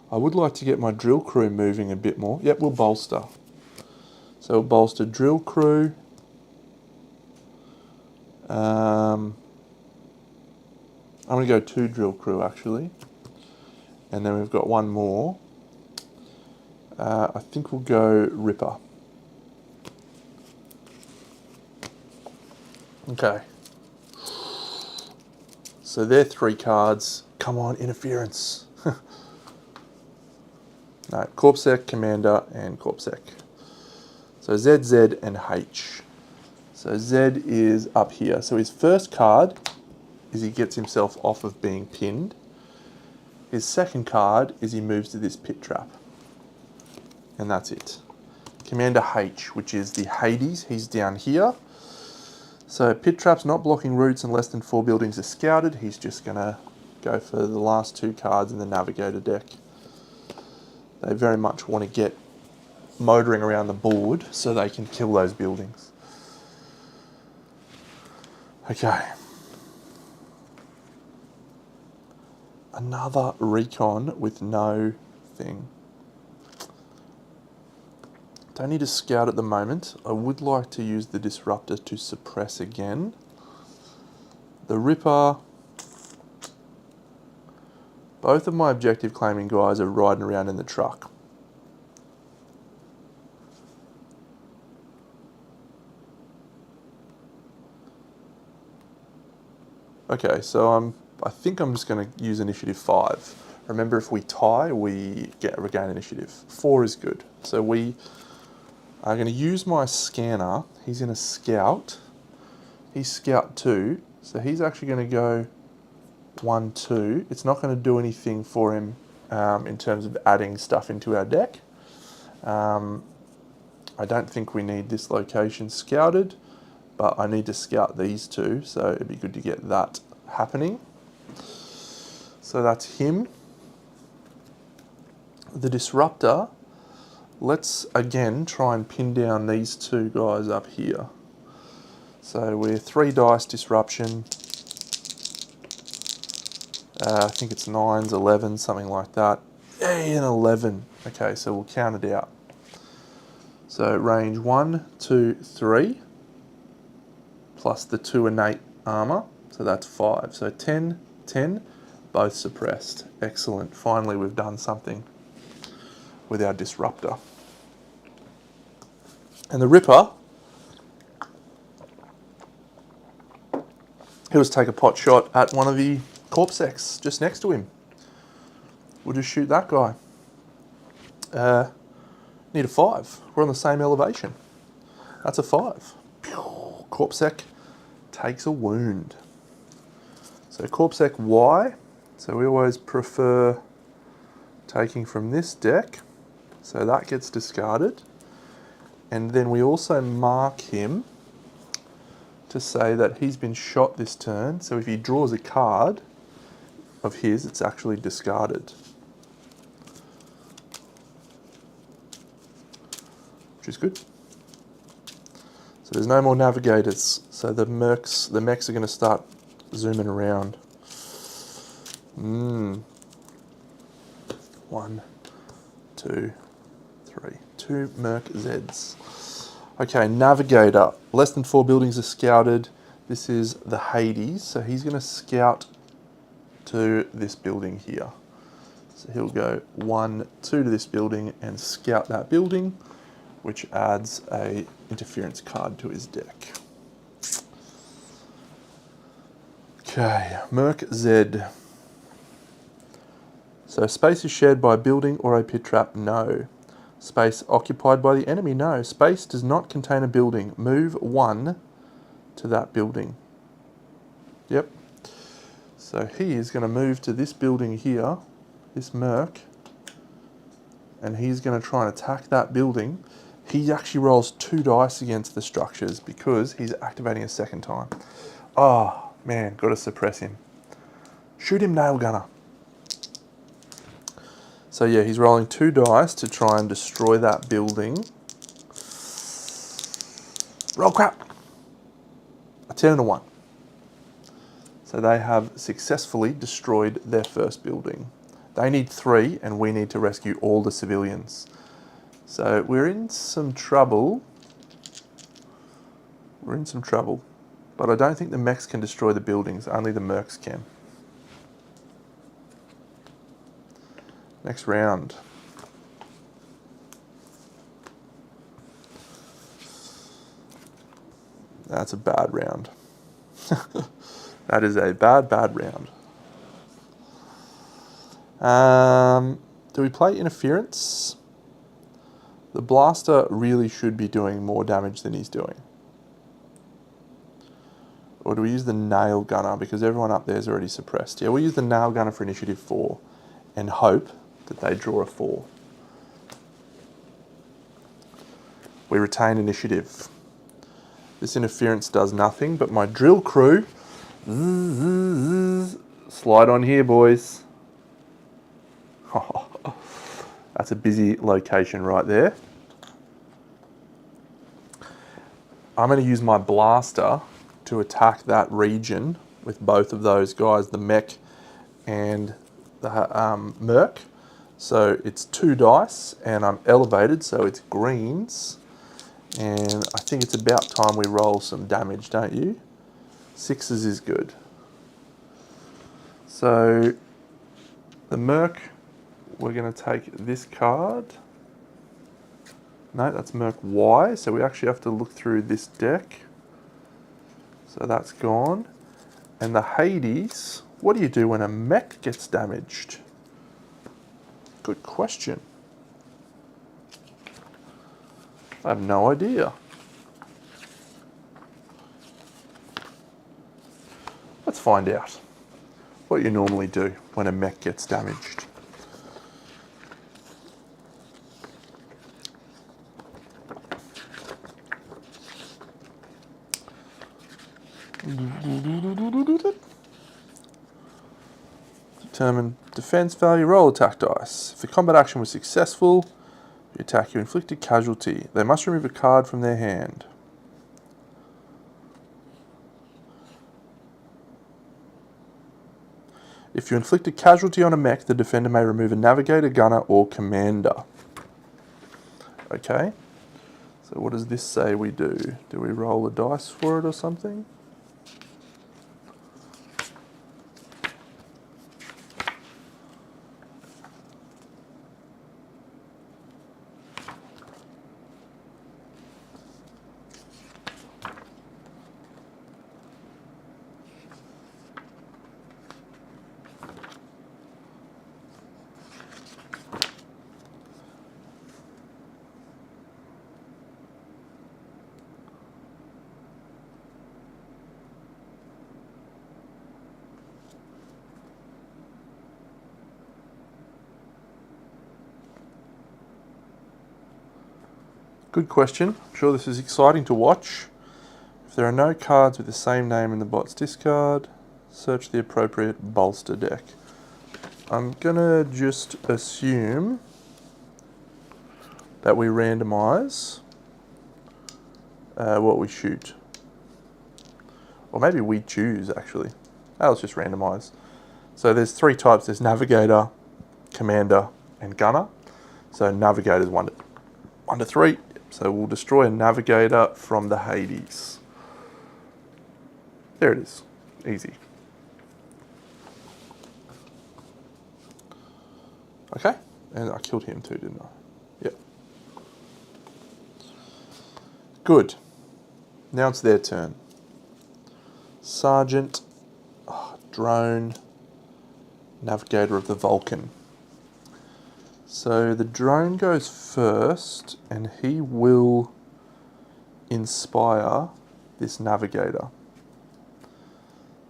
I would like to get my drill crew moving a bit more. Yep, we'll bolster. So we'll bolster drill crew. I'm going to go 2 drill crew actually. And then we've got one more. I think we'll go Ripper. Okay. So they're 3 cards. Come on, interference. No, Corpsec, Commander, and Corpsec. So Z, Z, and H. So Z is up here. So his first card is he gets himself off of being pinned. His second card is he moves to this pit trap. And that's it. Commander H, which is the Hades, he's down here. So pit trap's not blocking routes and less than 4 buildings are scouted. He's just going to go for the last 2 cards in the Navigator deck. They very much want to get motoring around the board so they can kill those buildings. Okay. Another recon with no thing. Don't need to scout at the moment. I would like to use the disruptor to suppress again. The Ripper. Both of my objective claiming guys are riding around in the truck. Okay, so I think I'm just going to use initiative 5. Remember, if we tie, we regain initiative. 4 is good. So we are going to use my scanner. He's going to scout. He's scout 2, so he's actually going to go 1, 2. It's not going to do anything for him in terms of adding stuff into our deck. I don't think we need this location scouted, but I need to scout these 2, so it'd be good to get that happening. So that's him. The disruptor, let's again try and pin down these 2 guys up here. So we're 3 dice disruption. I think it's 9s, 11s, something like that. Hey, an 11. Okay, so we'll count it out. So range 1, 2, 3, plus the 2 innate armor, so that's 5. So 10, 10, both suppressed. Excellent. Finally, we've done something with our disruptor. And the Ripper, he'll just take a pot shot at one of the Corpsects just next to him. We'll just shoot that guy. Need a 5. We're on the same elevation. That's a 5. Corpsec takes a wound. So Corpsec Y. So we always prefer taking from this deck. So that gets discarded. And then we also mark him to say that he's been shot this turn. So if he draws a card of his, it's actually discarded. Which is good. So there's no more navigators. So the mechs are going to start zooming around. 1, 2, 3. 2 Merc Zeds. Okay, Navigator. Less than 4 buildings are scouted. This is the Hades. So he's going to scout to this building here. So he'll go 1, 2 to this building and scout that building, which adds a interference card to his deck. Okay, Merc Z. So space is shared by a building or a pit trap? No. Space occupied by the enemy? No. Space does not contain a building. Move 1 to that building. Yep. So he is going to move to this building here, this Merc, and he's going to try and attack that building. He actually rolls 2 dice against the structures because he's activating a second time. Oh, man, got to suppress him. Shoot him, Nail Gunner. So yeah, he's rolling 2 dice to try and destroy that building. Roll crap. A 10 and a 1. So they have successfully destroyed their first building. They need 3 and we need to rescue all the civilians. So we're in some trouble. We're in some trouble. But I don't think the mechs can destroy the buildings, only the mercs can. Next round. That's a bad round. That is a bad round. Do we play interference? The blaster really should be doing more damage than he's doing. Or do we use the nail gunner because everyone up there is already suppressed? Yeah, we'll use the nail gunner for initiative 4 and hope that they draw a 4. We retain initiative. This interference does nothing, but my drill crew, slide on here, boys. That's a busy location right there. I'm going to use my blaster to attack that region with both of those guys, the mech and the merc. So it's 2 dice and I'm elevated, so it's greens. And I think it's about time we roll some damage, don't you? 6s is good. So the merc, we're going to take this card. No, that's Merc Y, so we actually have to look through this deck. So that's gone. And the Hades, what do you do when a mech gets damaged? Good question. I have no idea. Let's find out what you normally do when a mech gets damaged. Determine defense value, roll attack dice. If the combat action was successful, the attack you inflicted casualty. They must remove a card from their hand. If you inflict a casualty on a mech, the defender may remove a navigator, gunner, or commander. Okay, so what does this say we do? Do we roll a dice for it or something? Good question. I'm sure this is exciting to watch. If there are no cards with the same name in the bot's discard, search the appropriate bolster deck. I'm gonna just assume that we randomise what we shoot. Or maybe we choose, actually. Let's just randomise. So there's 3 types. There's Navigator, Commander, and Gunner. So Navigator's 1 to 3. So we'll destroy a Navigator from the Hades. There it is. Easy. Okay. And I killed him too, didn't I? Yep. Good. Now it's their turn. Sergeant, drone, Navigator of the Vulcan. So the drone goes first, and he will inspire this Navigator.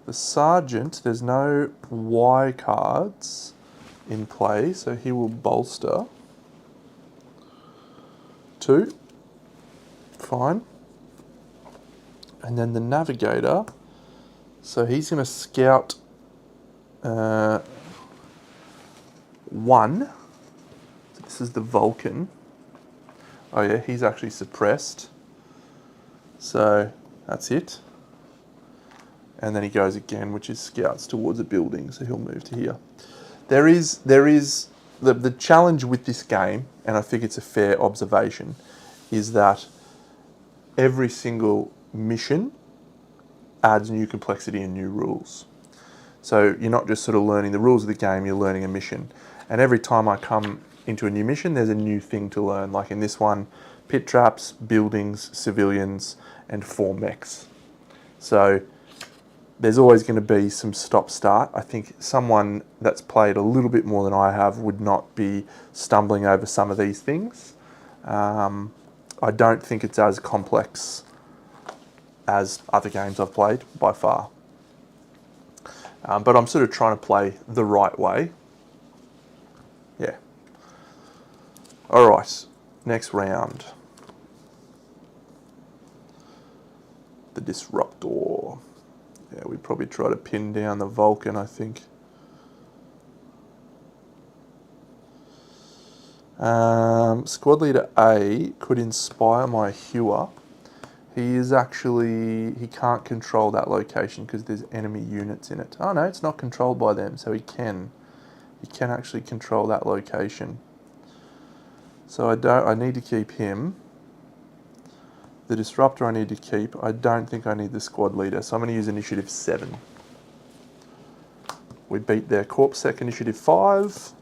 The Sergeant, there's no Y cards in play, so he will bolster. 2. Fine. And then the Navigator, so he's going to scout 1. This is the Vulcan. Oh yeah, he's actually suppressed. So that's it. And then he goes again, which is scouts towards a building, so he'll move to here. There is the challenge with this game, and I think it's a fair observation, is that every single mission adds new complexity and new rules. So you're not just sort of learning the rules of the game, you're learning a mission. And every time I come into a new mission, there's a new thing to learn. Like in this one, pit traps, buildings, civilians, and 4 mechs. So there's always going to be some stop-start. I think someone that's played a little bit more than I have would not be stumbling over some of these things. I don't think it's as complex as other games I've played, by far. But I'm sort of trying to play the right way. Yeah. All right, next round. The Disruptor. Yeah, we'd probably try to pin down the Vulcan, I think. Squad Leader A could inspire my Hewer. He can't control that location because there's enemy units in it. Oh no, it's not controlled by them, so he can. He can actually control that location. So I need to keep him. The Disruptor I need to keep. I don't think I need the Squad Leader, so I'm going to use Initiative 7. We beat their Corpsec Initiative 5.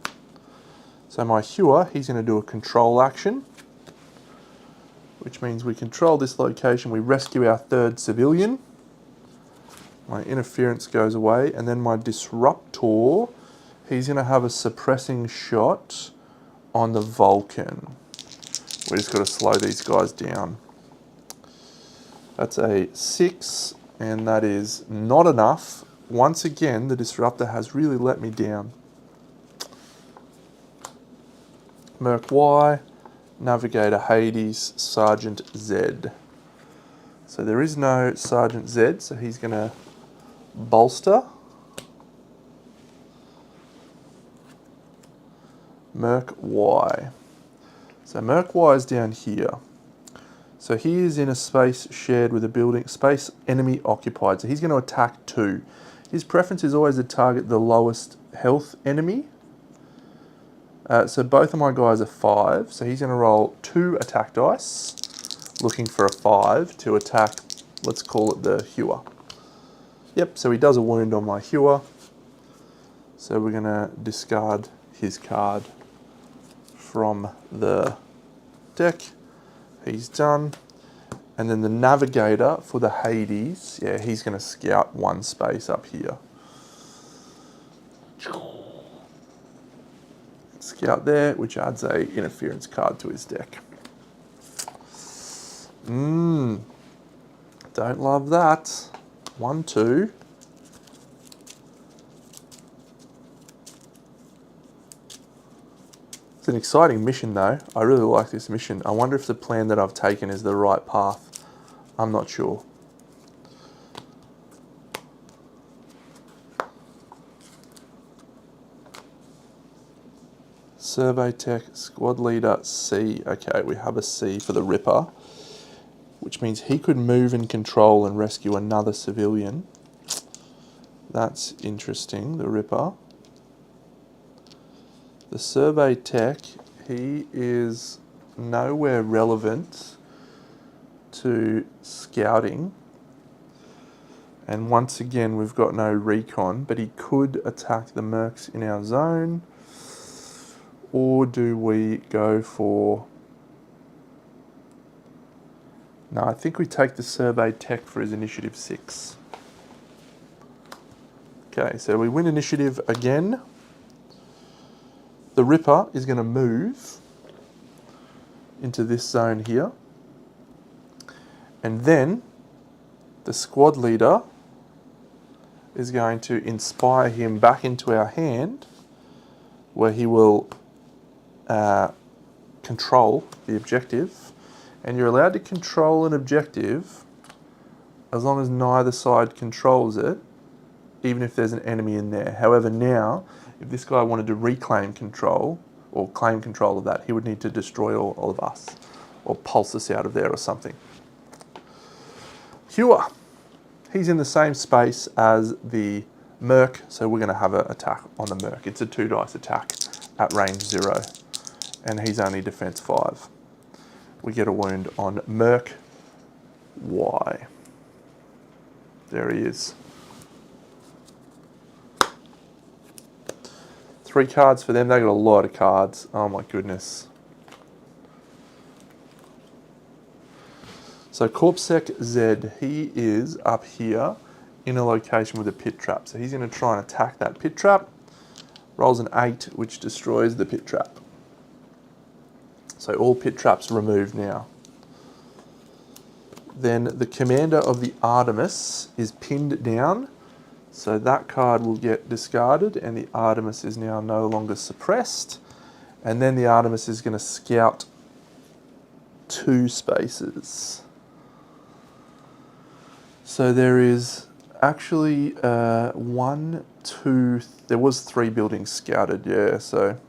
So my Hewer, he's going to do a control action, which means we control this location, we rescue our 3rd civilian. My interference goes away, and then my Disruptor, he's going to have a suppressing shot on the Vulcan. We just got to slow these guys down. That's a 6, and that is not enough. Once again, the Disruptor has really let me down. Merc Y, Navigator Hades, Sergeant Z. So there is no Sergeant Z, so he's going to bolster. Merc Y. So Merc Y is down here. So he is in a space shared with a building, space enemy occupied. So he's going to attack 2. His preference is always to target the lowest health enemy. So both of my guys are 5, so he's going to roll 2 attack dice, looking for a 5 to attack, let's call it the hewer. Yep, so he does a wound on my hewer. So we're going to discard his card from the deck. He's done. And then the navigator for the Hades, yeah, he's going to scout 1 space up here. Scout there, which adds a interference card to his deck. Don't love that. 1, 2. It's an exciting mission though. I really like this mission. I wonder if the plan that I've taken is the right path. I'm not sure. Survey Tech, Squad Leader, C. Okay, we have a C for the Ripper, which means he could move and control and rescue another civilian. That's interesting, the Ripper. The Survey Tech, he is nowhere relevant to scouting. And once again, we've got no recon, but he could attack the mercs in our zone. Or do we go for... No, I think we take the Survey Tech for his initiative 6. Okay, so we win initiative again. The Ripper is going to move into this zone here. And then the Squad Leader is going to inspire him back into our hand, where he will control the objective. And you're allowed to control an objective as long as neither side controls it, even if there's an enemy in there. However, now, if this guy wanted to reclaim control, or claim control of that, he would need to destroy all of us, or pulse us out of there or something. Hewer. He's in the same space as the Merc, so we're going to have an attack on the Merc. It's a 2 dice attack at range 0, and he's only defense 5. We get a wound on Merc Y. There he is. 3 cards for them. They got a lot of cards. Oh my goodness. So Corpsec Z, he is up here in a location with a pit trap. So he's going to try and attack that pit trap. Rolls an 8, which destroys the pit trap. So all pit traps removed now. Then the commander of the Artemis is pinned down. So that card will get discarded and the Artemis is now no longer suppressed. And then the Artemis is going to scout 2 spaces. So there is actually 1, 2, there was 3 buildings scouted, yeah, so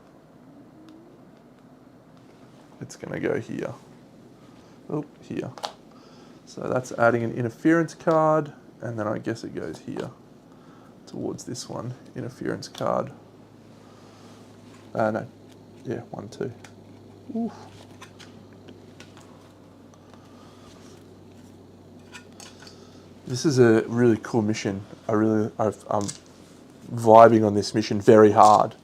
it's going to go here. Oh, here. So that's adding an interference card, and then I guess it goes here towards this one, interference card. No, yeah, 1, 2. Oof. This is a really cool mission. I'm vibing on this mission very hard.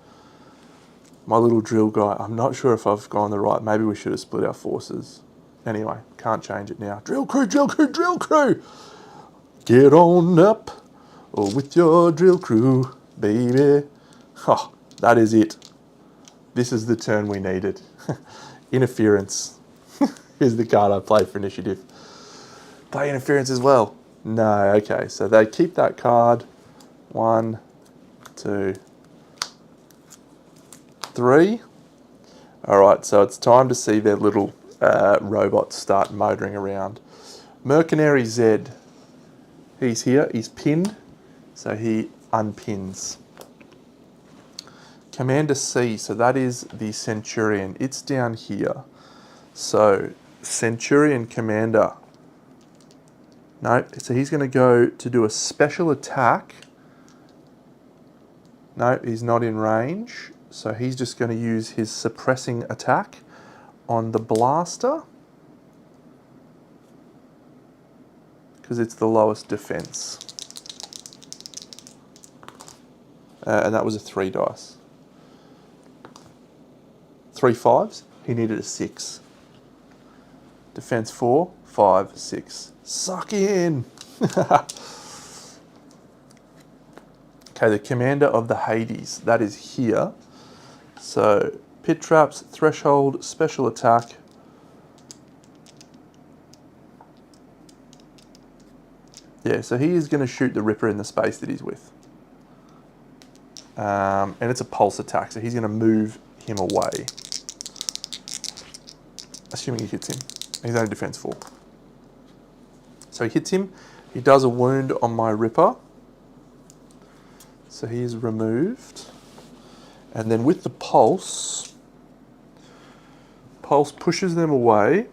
My little drill guy, I'm not sure if I've gone the right, maybe we should have split our forces. Anyway, can't change it now. Drill crew, drill crew, drill crew! Get on up with your drill crew, baby. Oh, that is it. This is the turn we needed. Interference. Here's the card I play for initiative. Play interference as well. No, okay, so they keep that card. 1, 2, 3. All right, so it's time to see their little robots start motoring around. Mercenary Z, he's here, he's pinned, so he unpins. Commander C, so that is the Centurion, it's down here. So, Centurion Commander. No, so he's going to go to do a special attack No, he's not in range. So he's just going to use his suppressing attack on the blaster. Because it's the lowest defense. And that was a 3 dice. 3 5s. He needed a 6. Defense 4, 5, 6. Suck in! Okay, the commander of the Hades. That is here. So, pit traps, threshold, special attack. Yeah, so he is going to shoot the Ripper in the space that he's with. And it's a pulse attack, so he's going to move him away. Assuming he hits him. He's only defense 4. So he hits him. He does a wound on my Ripper. So he is removed. And then with the pulse pushes them away.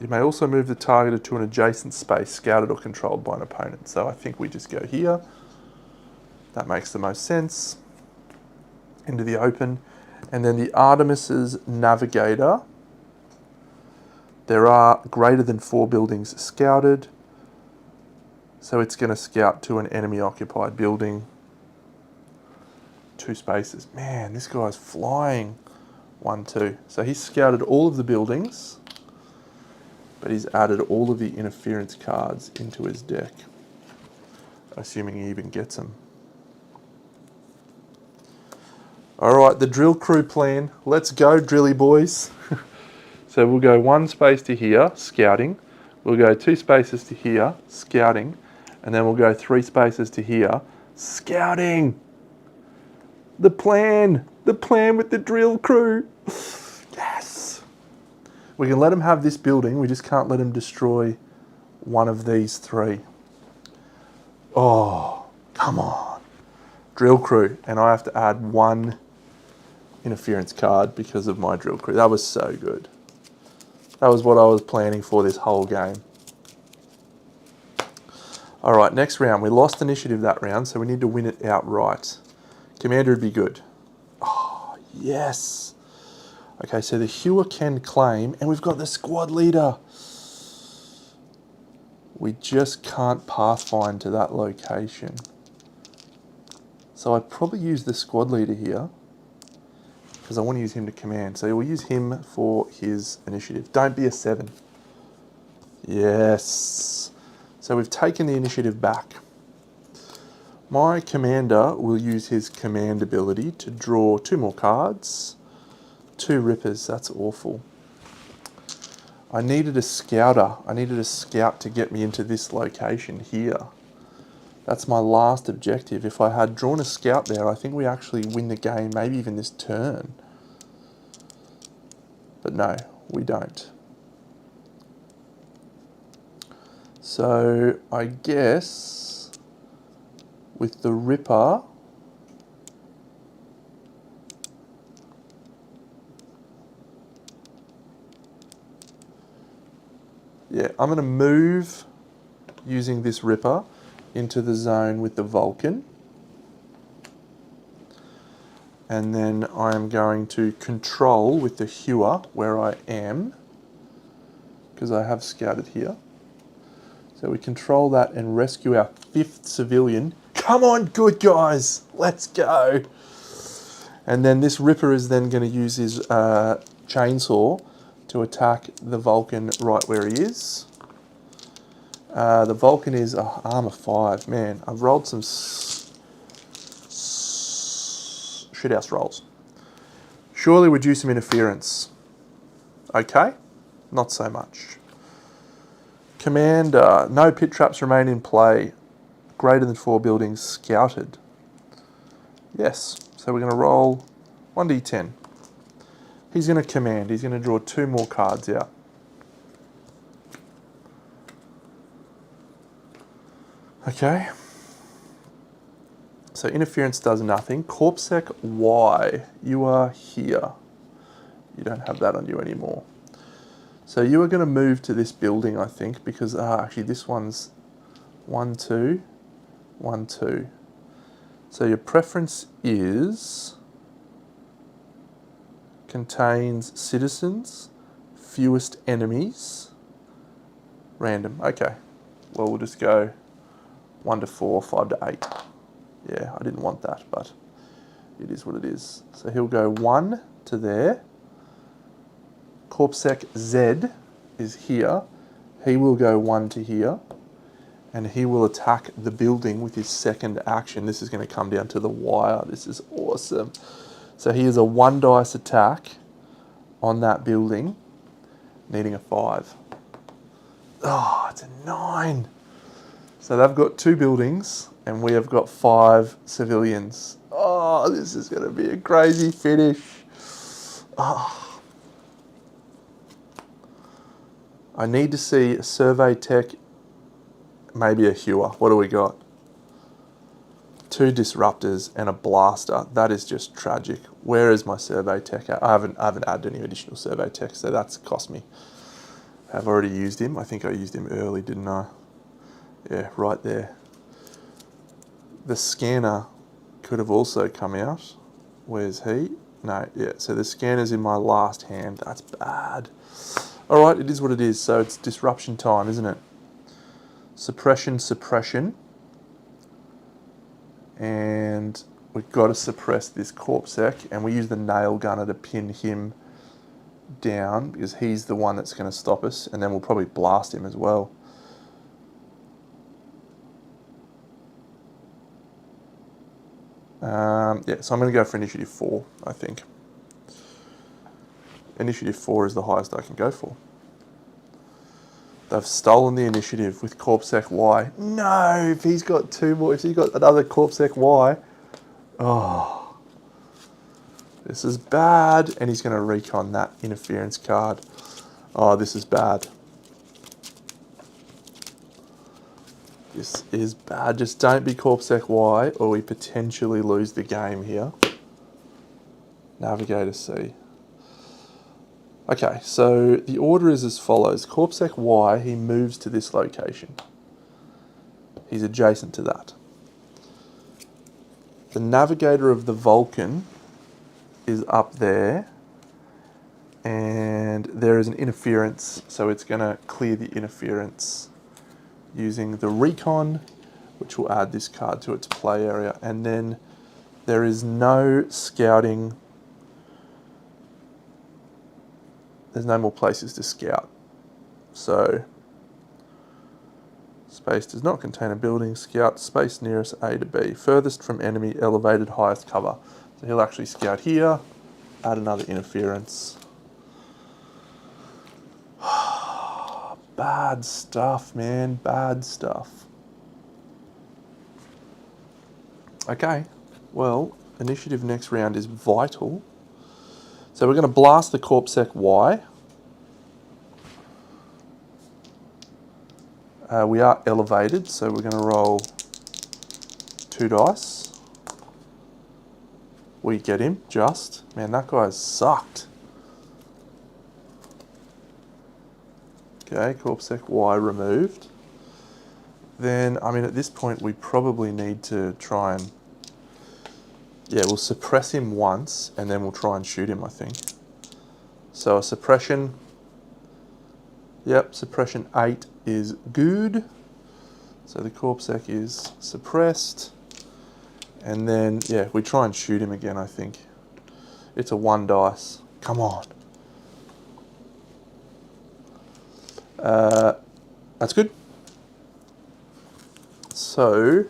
You may also move the target to an adjacent space, scouted or controlled by an opponent. So I think we just go here. That makes the most sense. Into the open. And then the Artemis's Navigator. There are greater than 4 buildings scouted. So it's going to scout to an enemy-occupied building. 2 spaces. Man, this guy's flying. 1, 2. So he's scouted all of the buildings. But he's added all of the interference cards into his deck. Assuming he even gets them. Alright, the drill crew plan. Let's go, drilly boys. So we'll go 1 space to here, scouting. We'll go 2 spaces to here, scouting. And then we'll go 3 spaces to here, scouting. The plan with the drill crew. Yes. We can let them have this building, we just can't let them destroy one of these 3. Oh, come on. Drill crew, and I have to add 1 interference card because of my drill crew. That was so good. That was what I was planning for this whole game. Alright, next round. We lost initiative that round, so we need to win it outright. Commander would be good. Oh, yes. Okay, so the Hewer can claim, and we've got the squad leader. We just can't pathfind to that location. So I'd probably use the squad leader here, because I want to use him to command. So we'll use him for his initiative. Don't be a 7. Yes. So we've taken the initiative back. My commander will use his command ability to draw 2 more cards. 2 Rippers, that's awful. I needed a scouter. I needed a scout to get me into this location here. That's my last objective. If I had drawn a scout there, I think we actually win the game, maybe even this turn. But no, we don't. So I guess with the Ripper, yeah, I'm going to move using this Ripper into the zone with the Vulcan. And then I am going to control with the Hewer where I am, because I have scouted here. So we control that and rescue our 5th civilian. Come on, good guys, let's go. And then this Ripper is then going to use his chainsaw to attack the Vulcan right where he is. The Vulcan is armor 5. Man, I've rolled some shithouse rolls. Surely we'd use some interference. Okay, not so much. Commander, no pit traps remain in play. Greater than 4 buildings scouted. Yes, so we're going to roll 1d10. He's going to command. He's going to draw 2 more cards out. Okay. So interference does nothing. Corpsec Y, you are here. You don't have that on you anymore. So you are going to move to this building, I think, because actually this one's 1, 2, 1, 2. So your preference is contains citizens, fewest enemies, random. Okay, well we'll just go 1 to 4, 5 to 8. Yeah, I didn't want that, but it is what it is. So he'll go 1 to there. Corpsec Z is here. He will go 1 to here. And he will attack the building with his second action. This is going to come down to the wire. This is awesome. So he is a 1 dice attack on that building, needing a 5. Oh, it's a 9. So they've got 2 buildings, and we have got 5 civilians. Oh, this is going to be a crazy finish. Oh. I need to see a survey tech, maybe a hewer. What do we got? 2 disruptors and a blaster. That is just tragic. Where is my survey tech at? I haven't added any additional survey tech, so that's cost me. I've already used him. I think I used him early, didn't I? Yeah, right there. The scanner could have also come out. Where's he? No, yeah, so the scanner's in my last hand. That's bad. All right, it is what it is. So it's disruption time, isn't it? Suppression. And we've got to suppress this Corpsec, and we use the nail gunner to pin him down because he's the one that's going to stop us, and then we'll probably blast him as well. Yeah, so I'm going to go for initiative 4, I think. Initiative 4 is the highest I can go for. They've stolen the initiative with Corpsec Y. No, if he's got 2 more, if he's got another Corpsec Y. Oh, this is bad. And he's going to recon that interference card. Oh, this is bad. This is bad. Just don't be Corpsec Y, or we potentially lose the game here. Navigator C. Okay, so the order is as follows. Corpsec Y, he moves to this location. He's adjacent to that. The navigator of the Vulcan is up there, and there is an interference, so it's going to clear the interference using the recon, which will add this card to its play area, and then there is no scouting. There's no more places to scout. So, space does not contain a building. Scout space nearest A to B. Furthest from enemy, elevated, highest cover. So he'll actually scout here, add another interference. Bad stuff, man. Bad stuff. Okay, well, initiative next round is vital. So we're going to blast the Corpsec Y. We are elevated, so we're going to roll 2 dice. We get him, just. Man, that guy sucked. Okay, Corpsec Y removed. Then, I mean, at this point, we probably need to try and... Yeah, we'll suppress him once, and then we'll try and shoot him, I think. So a suppression... Yep, suppression 8 is good. So the Corpsec is suppressed. And then, yeah, we try and shoot him again, I think. It's a 1 dice. Come on. That's good. So,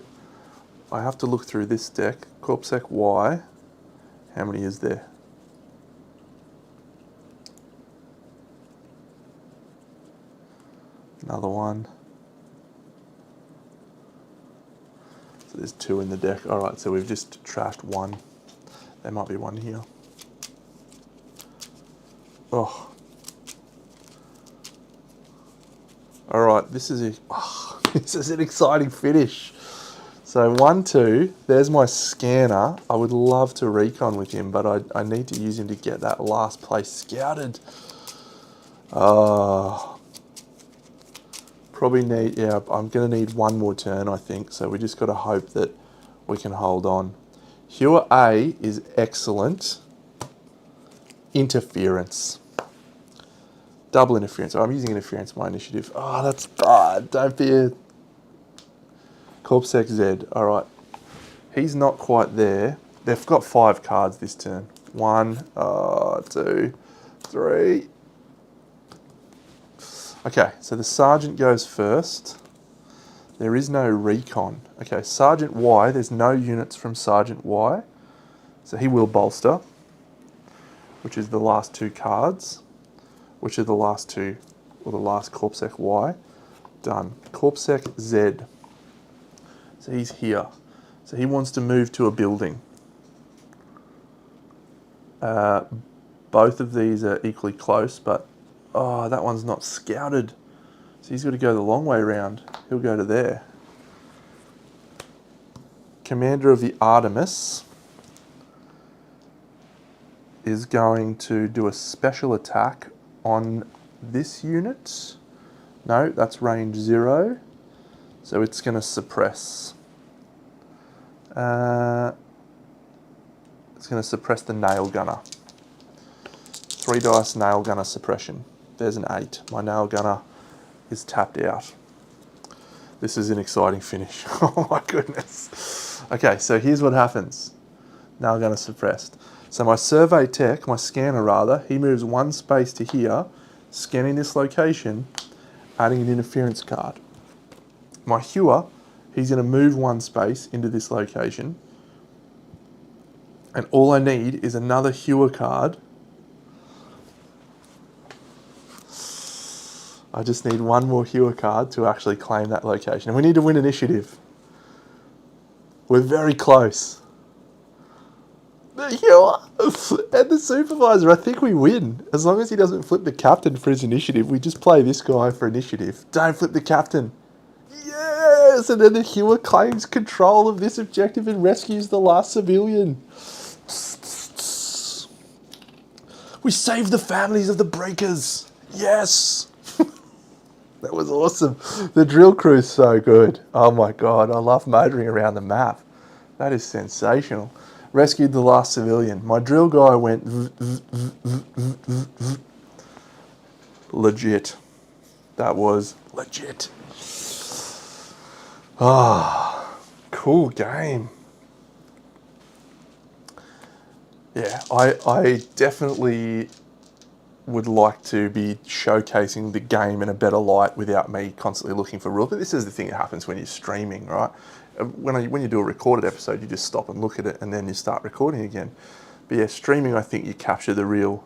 I have to look through this deck. Corpsec Y. How many is there? Another one. So there's 2 in the deck. Alright, so we've just trashed 1. There might be 1 here. Oh. Alright, this is this is an exciting finish. So 1, 2, there's my scanner. I would love to recon with him, but I need to use him to get that last place scouted. Probably need, yeah, I'm going to need 1 more turn, I think. So we just got to hope that we can hold on. Hewer A is excellent. Interference. Double interference. Oh, I'm using interference in my initiative. Oh, that's bad. Don't be a Corpsec Z. All right. He's not quite there. They've got 5 cards this turn. 1, 2, 3. Okay, so the Sergeant goes first. There is no recon. Okay, Sergeant Y, there's no units from Sergeant Y. So he will bolster, which is the last 2 cards, which are the last 2, or the last Corpsec Y. Done. Corpsec Z. So he's here. So he wants to move to a building. Both of these are equally close, but oh, that one's not scouted. So he's got to go the long way around. He'll go to there. Commander of the Artemis is going to do a special attack on this unit. No, that's range 0. So it's going to suppress. It's going to suppress the nail gunner. 3 dice nail gunner suppression. There's an 8. My nail gunner is tapped out. This is an exciting finish. Oh my goodness. Okay, so here's what happens. Nail gunner suppressed. So my survey tech, my scanner rather, he moves 1 space to here, scanning this location, adding an interference card. My hewer, he's going to move 1 space into this location, and all I need is another hewer card. I just need 1 more hewer card to actually claim that location. And we need to win initiative. We're very close. The hewer and the supervisor, I think we win. As long as he doesn't flip the captain for his initiative, we just play this guy for initiative. Don't flip the captain. Yes! And then the hewer claims control of this objective and rescues the last civilian. We saved the families of the breakers. Yes! That was awesome. The drill crew's so good. Oh my god, I love motoring around the map. That is sensational. Rescued the last civilian. My drill guy went legit. That was legit. Ah, cool game. Yeah, I definitely would like to be showcasing the game in a better light without me constantly looking for rules. But this is the thing that happens when you're streaming, right? When you do a recorded episode, you just stop and look at it and then you start recording again. But yeah, streaming, I think you capture the real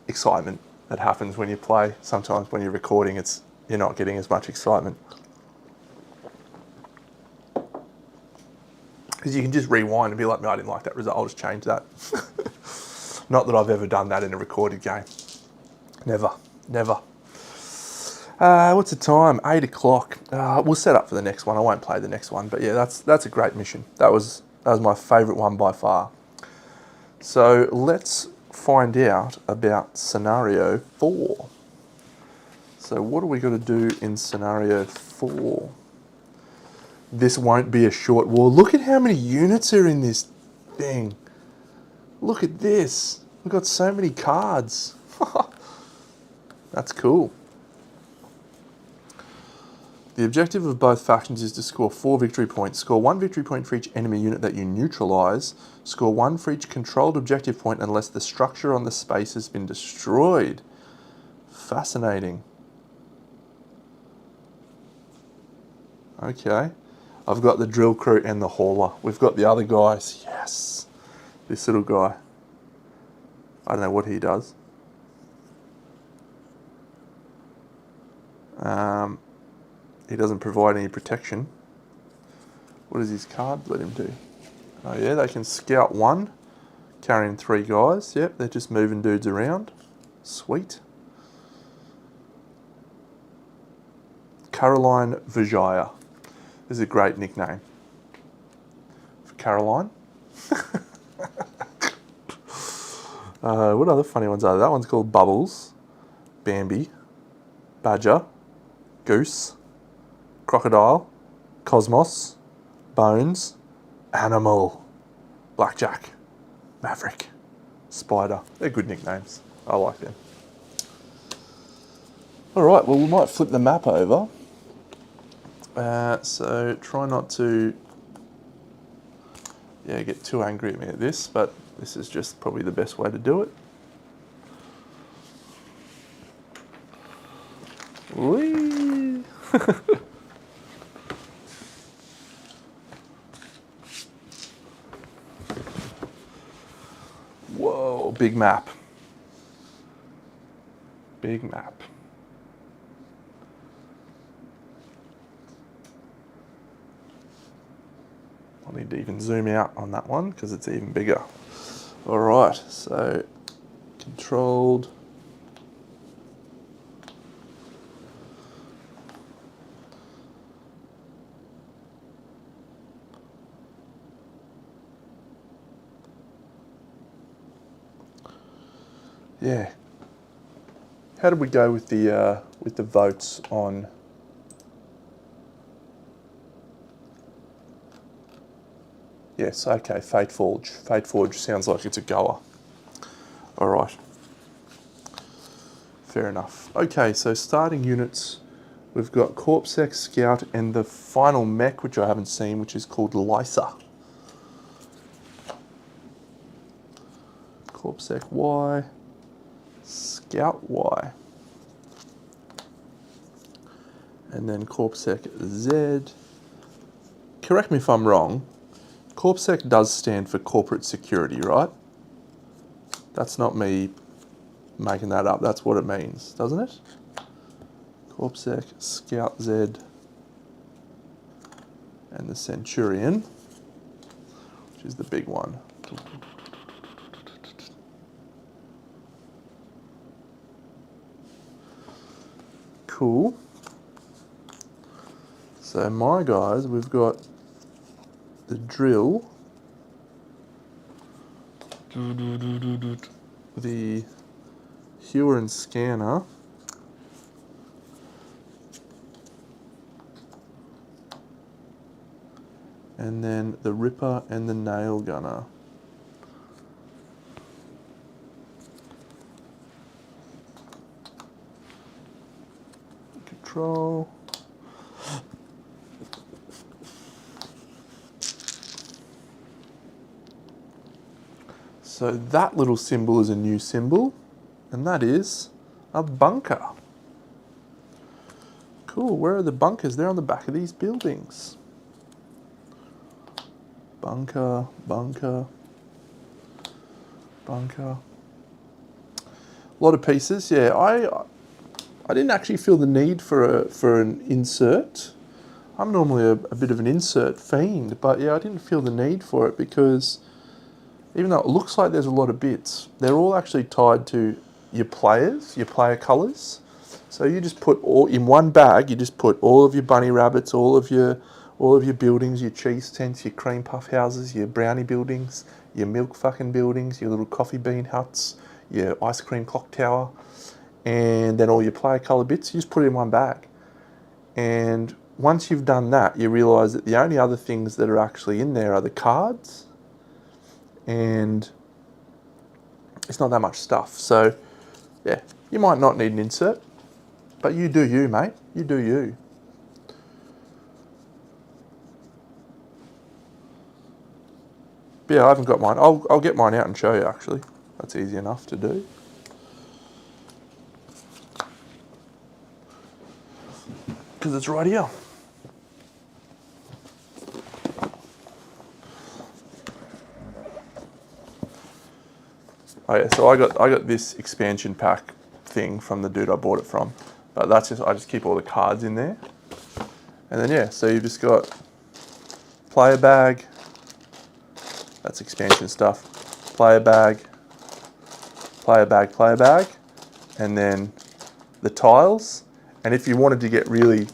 excitement that happens when you play. Sometimes when you're recording, you're not getting as much excitement. Because you can just rewind and be like, no, I didn't like that result, I'll just change that. Not that I've ever done that in a recorded game. Never. What's the time? 8 o'clock. We'll set up for the next one. I won't play the next one, but yeah, that's a great mission. That was my favourite one by far. So let's find out about scenario 4. So what are we got to do in scenario 4? This won't be a short war. Look at how many units are in this thing. Look at this. We've got so many cards. That's cool. The objective of both factions is to score 4 victory points. Score 1 victory point for each enemy unit that you neutralise. Score 1 for each controlled objective point unless the structure on the space has been destroyed. Fascinating. Okay. I've got the drill crew and the hauler. We've got the other guys. Yes. This little guy. I don't know what he does. He doesn't provide any protection. What does his card let him do? Oh yeah, they can scout 1, carrying 3 guys. Yep, they're just moving dudes around. Sweet. Caroline Vijaya. This is a great nickname. For Caroline. What other funny ones are there? That one's called Bubbles, Bambi, Badger, Goose, Crocodile, Cosmos, Bones, Animal, Blackjack, Maverick, Spider. They're good nicknames. I like them. All right, well, we might flip the map over. So try not to get too angry at me at this, but this is just probably the best way to do it. Whee! Whoa, big map. Big map. I need to even zoom out on that one because it's even bigger. All right, so controlled. Yeah. How did we go with the votes on? Yes, okay, Fate Forge. Fate Forge sounds like it's a goer. All right. Fair enough. Okay, so starting units, we've got Corpsec, Scout, and the final mech, which I haven't seen, which is called Lysa. Corpsec Y, Scout Y. And then Corpsec Z. Correct me if I'm wrong, Corpsec does stand for corporate security, right? That's not me making that up, that's what it means, doesn't it? Corpsec, Scout Z, and the Centurion, which is the big one. Cool. So my guys, we've got the drill, the hewer and scanner, and then the ripper and the nail gunner. Control. So that little symbol is a new symbol, and that is a bunker. Cool, where are the bunkers? They're on the back of these buildings. Bunker, bunker, bunker. A lot of pieces, yeah. I didn't actually feel the need for an insert. I'm normally a bit of an insert fiend, but yeah, I didn't feel the need for it because even though it looks like there's a lot of bits, they're all actually tied to your players, your player colours. So you just put all in one bag. You just put all of your bunny rabbits, all of your buildings, your cheese tents, your cream puff houses, your brownie buildings, your milk fucking buildings, your little coffee bean huts, your ice cream clock tower, and then all your player colour bits. You just put it in one bag. And once you've done that, you realise that the only other things that are actually in there are the cards. And it's not that much stuff. So, yeah, you might not need an insert, but you do you, mate. You do you. But yeah, I haven't got mine. I'll get mine out and show you, actually. That's easy enough to do. Because it's right here. Oh yeah, so I got this expansion pack thing from the dude I bought it from. But that's just, I just keep all the cards in there. And then yeah, so you've just got player bag, that's expansion stuff, player bag, player bag, player bag, and then the tiles. And if you wanted to get really,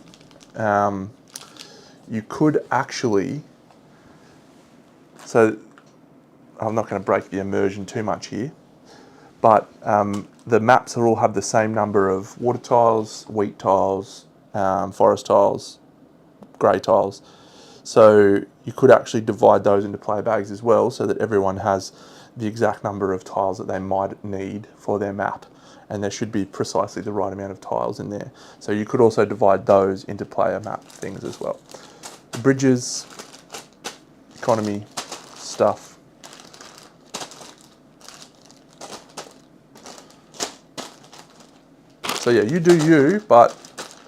you could actually, so I'm not going to break the immersion too much here, but the maps all have the same number of water tiles, wheat tiles, forest tiles, grey tiles. So you could actually divide those into player bags as well, so that everyone has the exact number of tiles that they might need for their map. And there should be precisely the right amount of tiles in there. So you could also divide those into player map things as well. Bridges, economy stuff. So yeah, you do you, but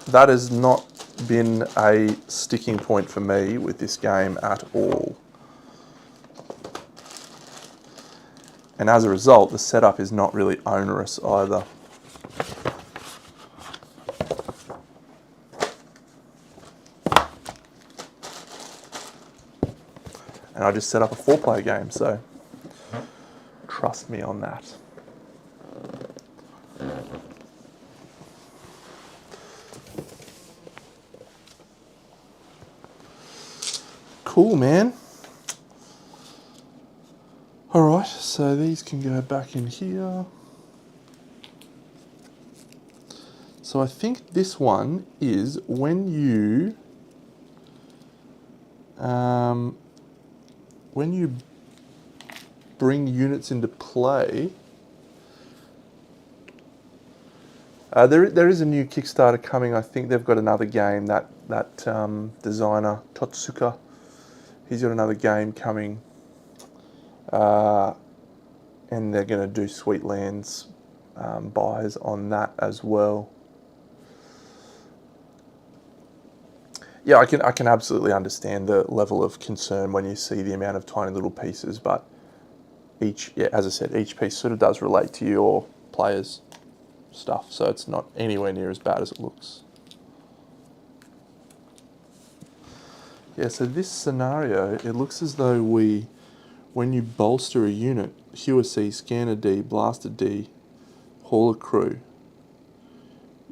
that has not been a sticking point for me with this game at all. And as a result, the setup is not really onerous either. And I just set up a 4-player game, so trust me on that. Cool, man. Alright, so these can go back in here. So I think this one is when you bring units into play. There is a new Kickstarter coming. I think they've got another game. That designer Totsuka, he's got another game coming, and they're going to do Sweetlands buys on that as well. Yeah, I can absolutely understand the level of concern when you see the amount of tiny little pieces, but as I said, each piece sort of does relate to your players' stuff, so it's not anywhere near as bad as it looks. Yeah, so this scenario, it looks as though when you bolster a unit, hew a C, scan a D, blast a D, haul a crew,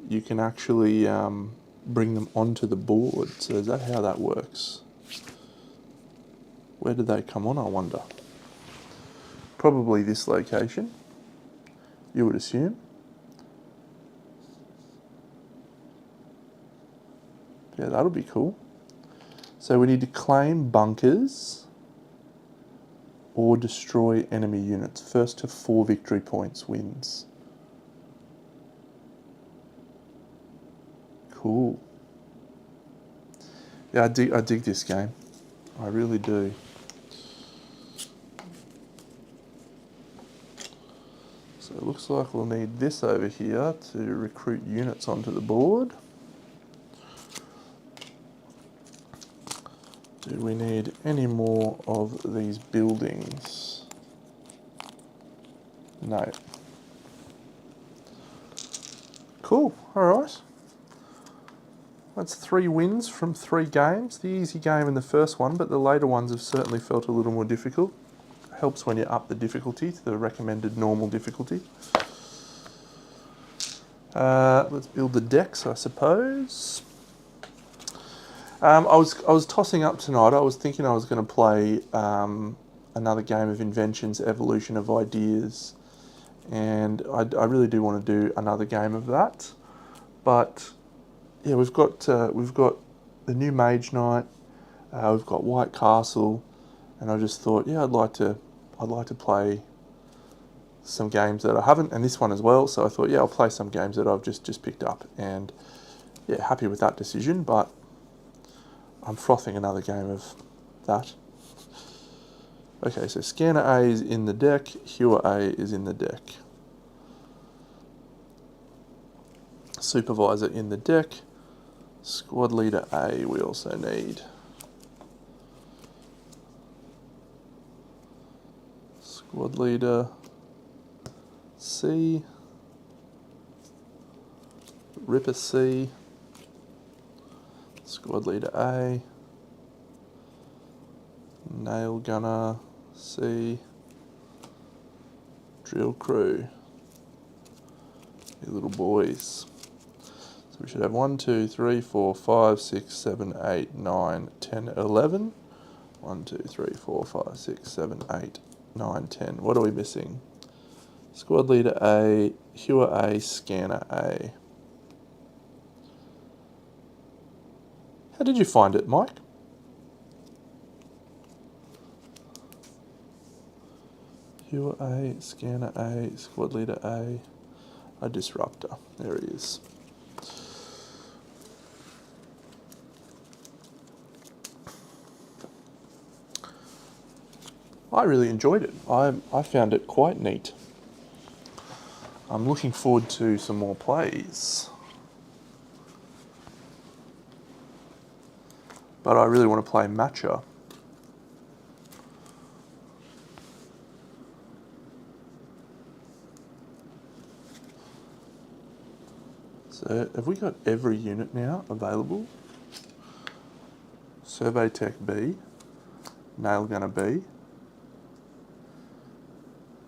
you can actually bring them onto the board. So is that how that works? Where did they come on, I wonder? Probably this location, you would assume. Yeah, that'll be cool. So we need to claim bunkers or destroy enemy units. First to 4 victory points wins. Cool. Yeah, I dig this game. I really do. So it looks like we'll need this over here to recruit units onto the board. Do we need any more of these buildings? No. Cool, alright. That's 3 wins from 3 games. The easy game in the first one, but the later ones have certainly felt a little more difficult. Helps when you up the difficulty to the recommended normal difficulty. Let's build the decks, I suppose. I was tossing up tonight. I was thinking I was going to play another game of Inventions, Evolution of Ideas, and I really do want to do another game of that. But yeah, we've got the new Mage Knight, we've got White Castle, and I just thought, yeah, I'd like to play some games that I haven't, and this one as well. So I thought, yeah, I'll play some games that I've just picked up, and yeah, happy with that decision. But I'm frothing another game of that. Okay, so Scanner A is in the deck, Hewer A is in the deck. Supervisor in the deck. Squad Leader A we also need. Squad Leader C. Ripper C. Squad Leader A. Nail Gunner C. Drill Crew. You little boys. So we should have 1, 2, 3, 4, 5, 6, 7, 8, 9, 10, 11. 1, 2, 3, 4, 5, 6, 7, 8, 9, 10. What are we missing? Squad Leader A, Hewer A, Scanner A. How did you find it, Mike? Viewer A, Scanner A, Squad Leader A, a Disruptor. There he is. I really enjoyed it. I found it quite neat. I'm looking forward to some more plays. But I really want to play Matcha. So have we got every unit now available? Survey Tech B, Nail Gunner B,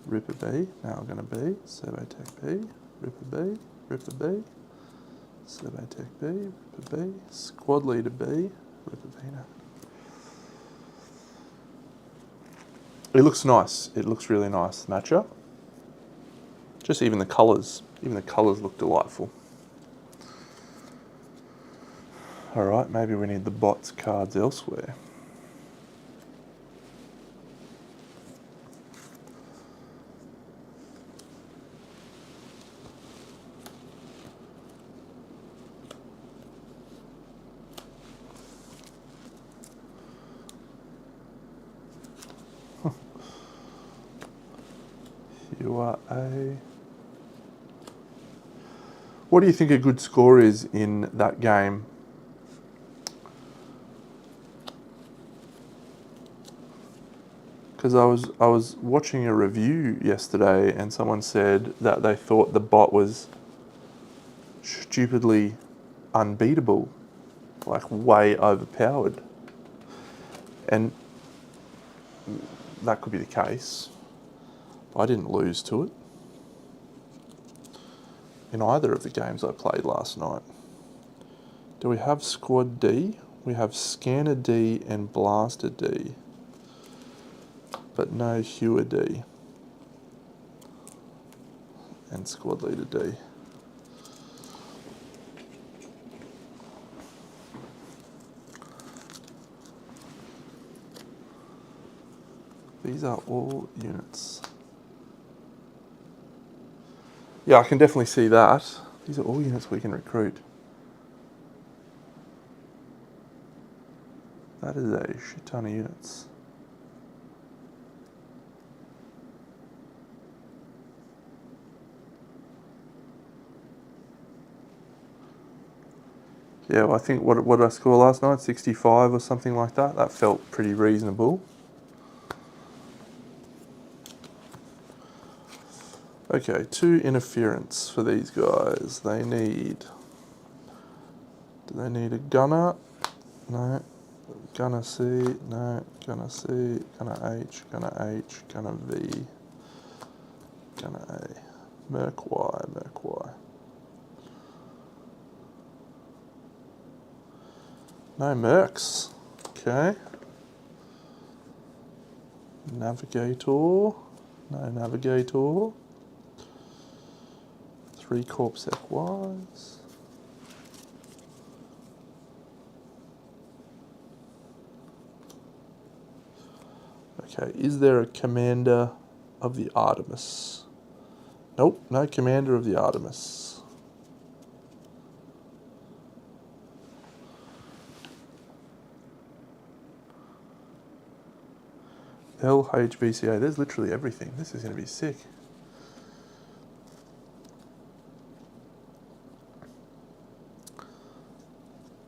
Ripper B, Nail Gunner B, Survey Tech B, Ripper B, Ripper B, Survey Tech B, Ripper B, Squad Leader B, Ripper B. No. It looks nice. It looks really nice, Matcha. Just even the colours look delightful. Alright, maybe we need the bots cards elsewhere. You are a... What do you think a good score is in that game? Because I was watching a review yesterday and someone said that they thought the bot was stupidly unbeatable, like way overpowered. And that could be the case. I didn't lose to it in either of the games I played last night. Do we have Squad D? We have Scanner D and Blaster D, but no Hewer D and Squad Leader D. These are all units. Yeah, I can definitely see that. These are all units we can recruit. That is a shit ton of units. Yeah, well, I think, what did I score last night? 65 or something like that. That felt pretty reasonable. Okay, 2 interference for these guys. They need... Do they need a gunner? No. Gunner C, no. Gunner C, Gunner H, Gunner H, Gunner V, Gunner A. Merc Y, Merc Y. No mercs. Okay. Navigator. No Navigator. 3 Corpsec Ys. Okay, is there a Commander of the Artemis? Nope, no Commander of the Artemis. LHBCA, there's literally everything. This is going to be sick.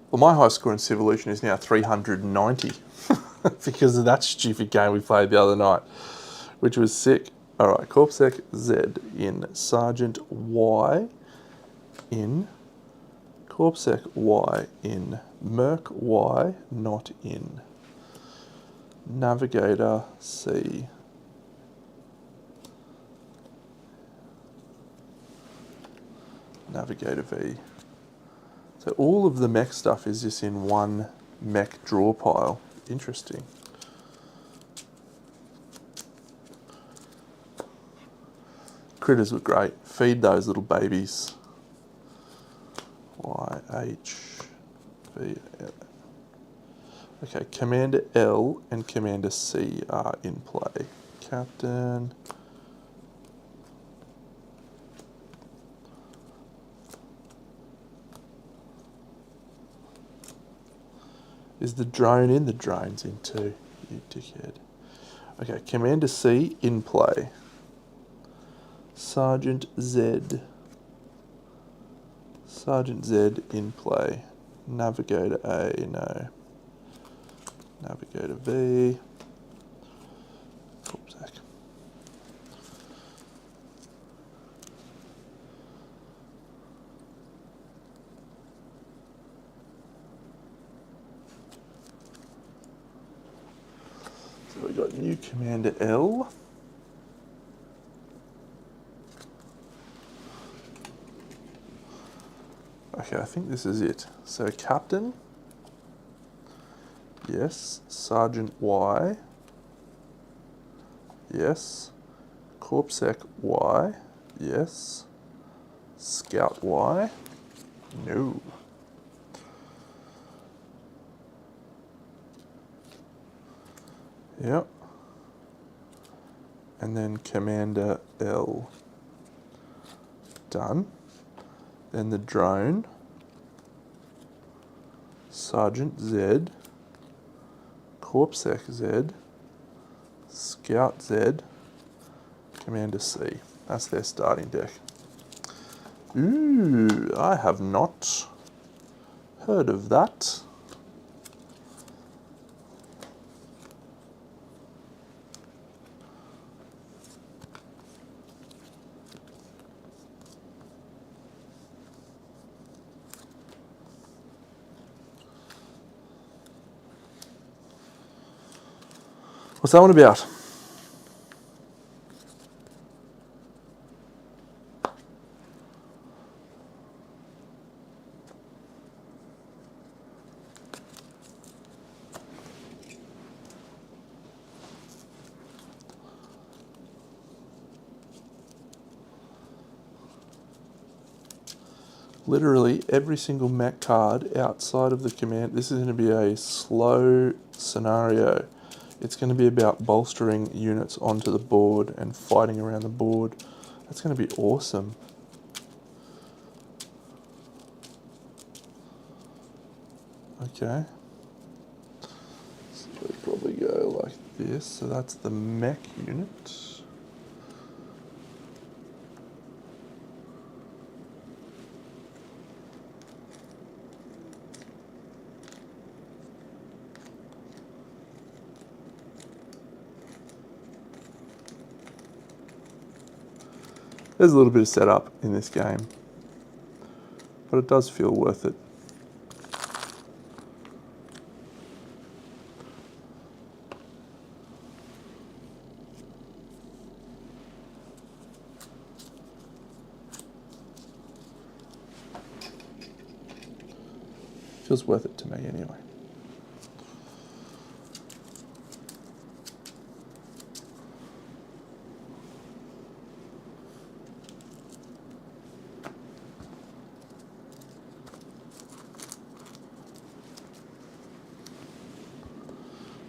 Well, my high score in Civolution is now 390 because of that stupid game we played the other night, which was sick. All right, Corpsec Z in, Sergeant Y in, Corpsec Y in, Merc Y not in, Navigator C, Navigator V. So all of the mech stuff is just in one mech draw pile. Interesting. Critters were great. Feed those little babies. Y, H, V, L. Okay, Commander L and Commander C are in play. Captain, Is the drone in? The drone's in too, you dickhead. Okay, Commander C in play. Sergeant Z. Sergeant Z in play. Navigator A, no. Navigator B. Oops, heck. So we got new Commander L. Okay, I think this is it. So Captain. Yes. Sergeant Y. Yes. Corpsec Y. Yes. Scout Y. No. Yep. And then Commander L. Done. Then the drone. Sergeant Z. Corpsec Z. Scout Z. Commander C. That's their starting deck. Ooh, I have not heard of that. What's that one about? Literally every single mech card outside of the command. This is going to be a slow scenario. It's going to be about bolstering units onto the board and fighting around the board. That's going to be awesome. Okay. So we'll probably go like this. So that's the mech unit. There's a little bit of setup in this game, but it does feel worth it. Feels worth it to me anyway.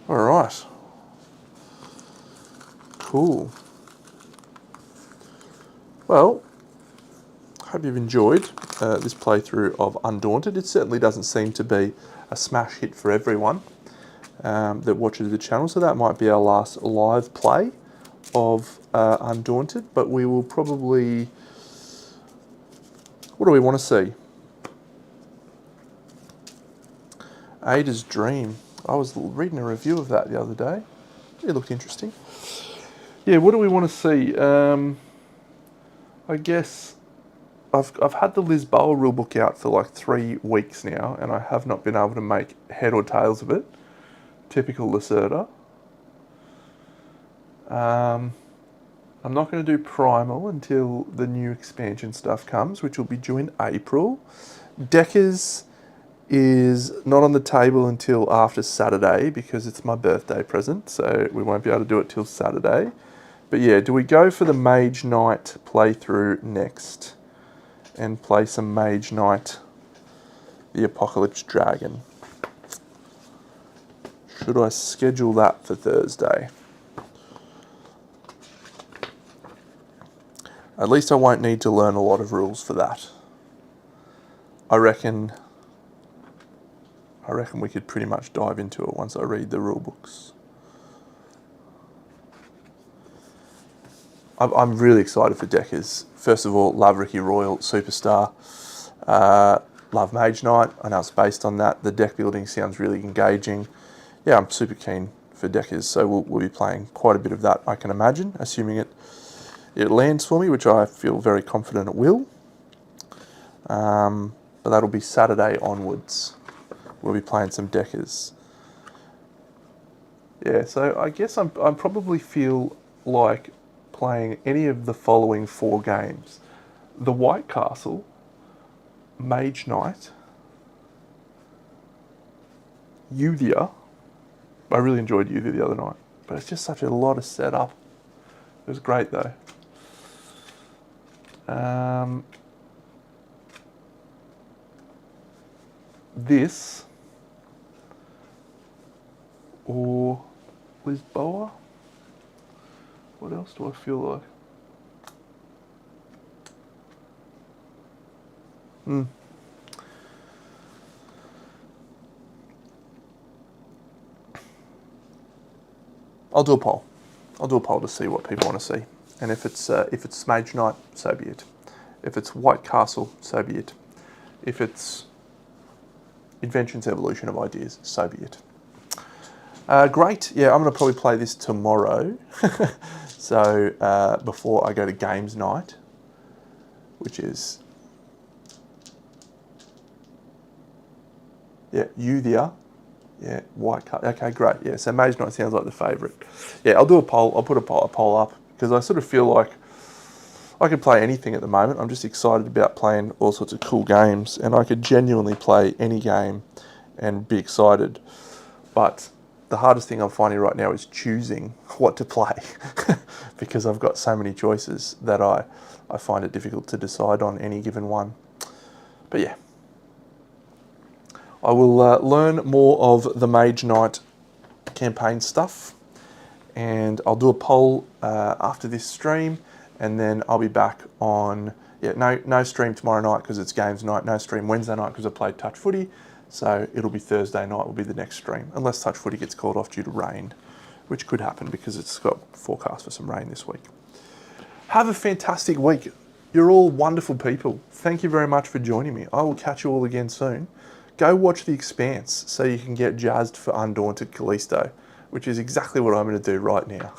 All right. Cool. Well, hope you've enjoyed this playthrough of Undaunted. It certainly doesn't seem to be a smash hit for everyone that watches the channel, so that might be our last live play of Undaunted, but we will probably... What do we want to see? Ada's Dream. I was reading a review of that the other day. It looked interesting. Yeah, what do we want to see? I guess I've had the Lisboa rulebook out for like 3 weeks now, and I have not been able to make head or tails of it. Typical Lacerda. I'm not going to do Primal until the new expansion stuff comes, which will be due in April. Deckers is not on the table until after Saturday because it's my birthday present, so we won't be able to do it till Saturday. But yeah, do we go for the Mage Knight playthrough next and play some Mage Knight, the Apocalypse Dragon? Should I schedule that for Thursday? At least I won't need to learn a lot of rules for that. I reckon I reckon we could pretty much dive into it once I read the rule books. I'm really excited for deckers. First of all, love Ricky Royal, superstar. Love Mage Knight. I know it's based on that. The deck building sounds really engaging. Yeah, I'm super keen for deckers, so we'll be playing quite a bit of that, I can imagine, assuming it lands for me, which I feel very confident it will. But that'll be Saturday onwards. We'll be playing some deckers. Yeah, so I guess I probably feel like playing any of the following 4 games. The White Castle, Mage Knight, Euthia. I really enjoyed Euthia the other night, but it's just such a lot of setup. It was great though. This or Lisboa. What else do I feel like? I'll do a poll. I'll do a poll to see what people want to see. And if it's Mage Knight, so be it. If it's White Castle, so be it. If it's Inventions Evolution of Ideas, so be it. Great. Yeah, I'm going to probably play this tomorrow. So before I go to games night, which is Euthia. Yeah, White Castle. Okay, great. Yeah, so Mage Knight sounds like the favourite. Yeah, I'll do a poll. I'll put a poll up because I sort of feel like I could play anything at the moment. I'm just excited about playing all sorts of cool games, and I could genuinely play any game and be excited. But the hardest thing I'm finding right now is choosing what to play because I've got so many choices that I find it difficult to decide on any given one. But yeah, I will learn more of the Mage Knight campaign stuff, and I'll do a poll after this stream, and then I'll be back on, no stream tomorrow night because it's games night, no stream Wednesday night because I played touch footy, so it'll be Thursday night will be the next stream, unless touch footy gets called off due to rain, which could happen because it's got forecast for some rain this week. Have a fantastic week. You're all wonderful people. Thank you very much for joining me. I will catch you all again soon. Go watch The Expanse so you can get jazzed for Undaunted Callisto, which is exactly what I'm going to do right now.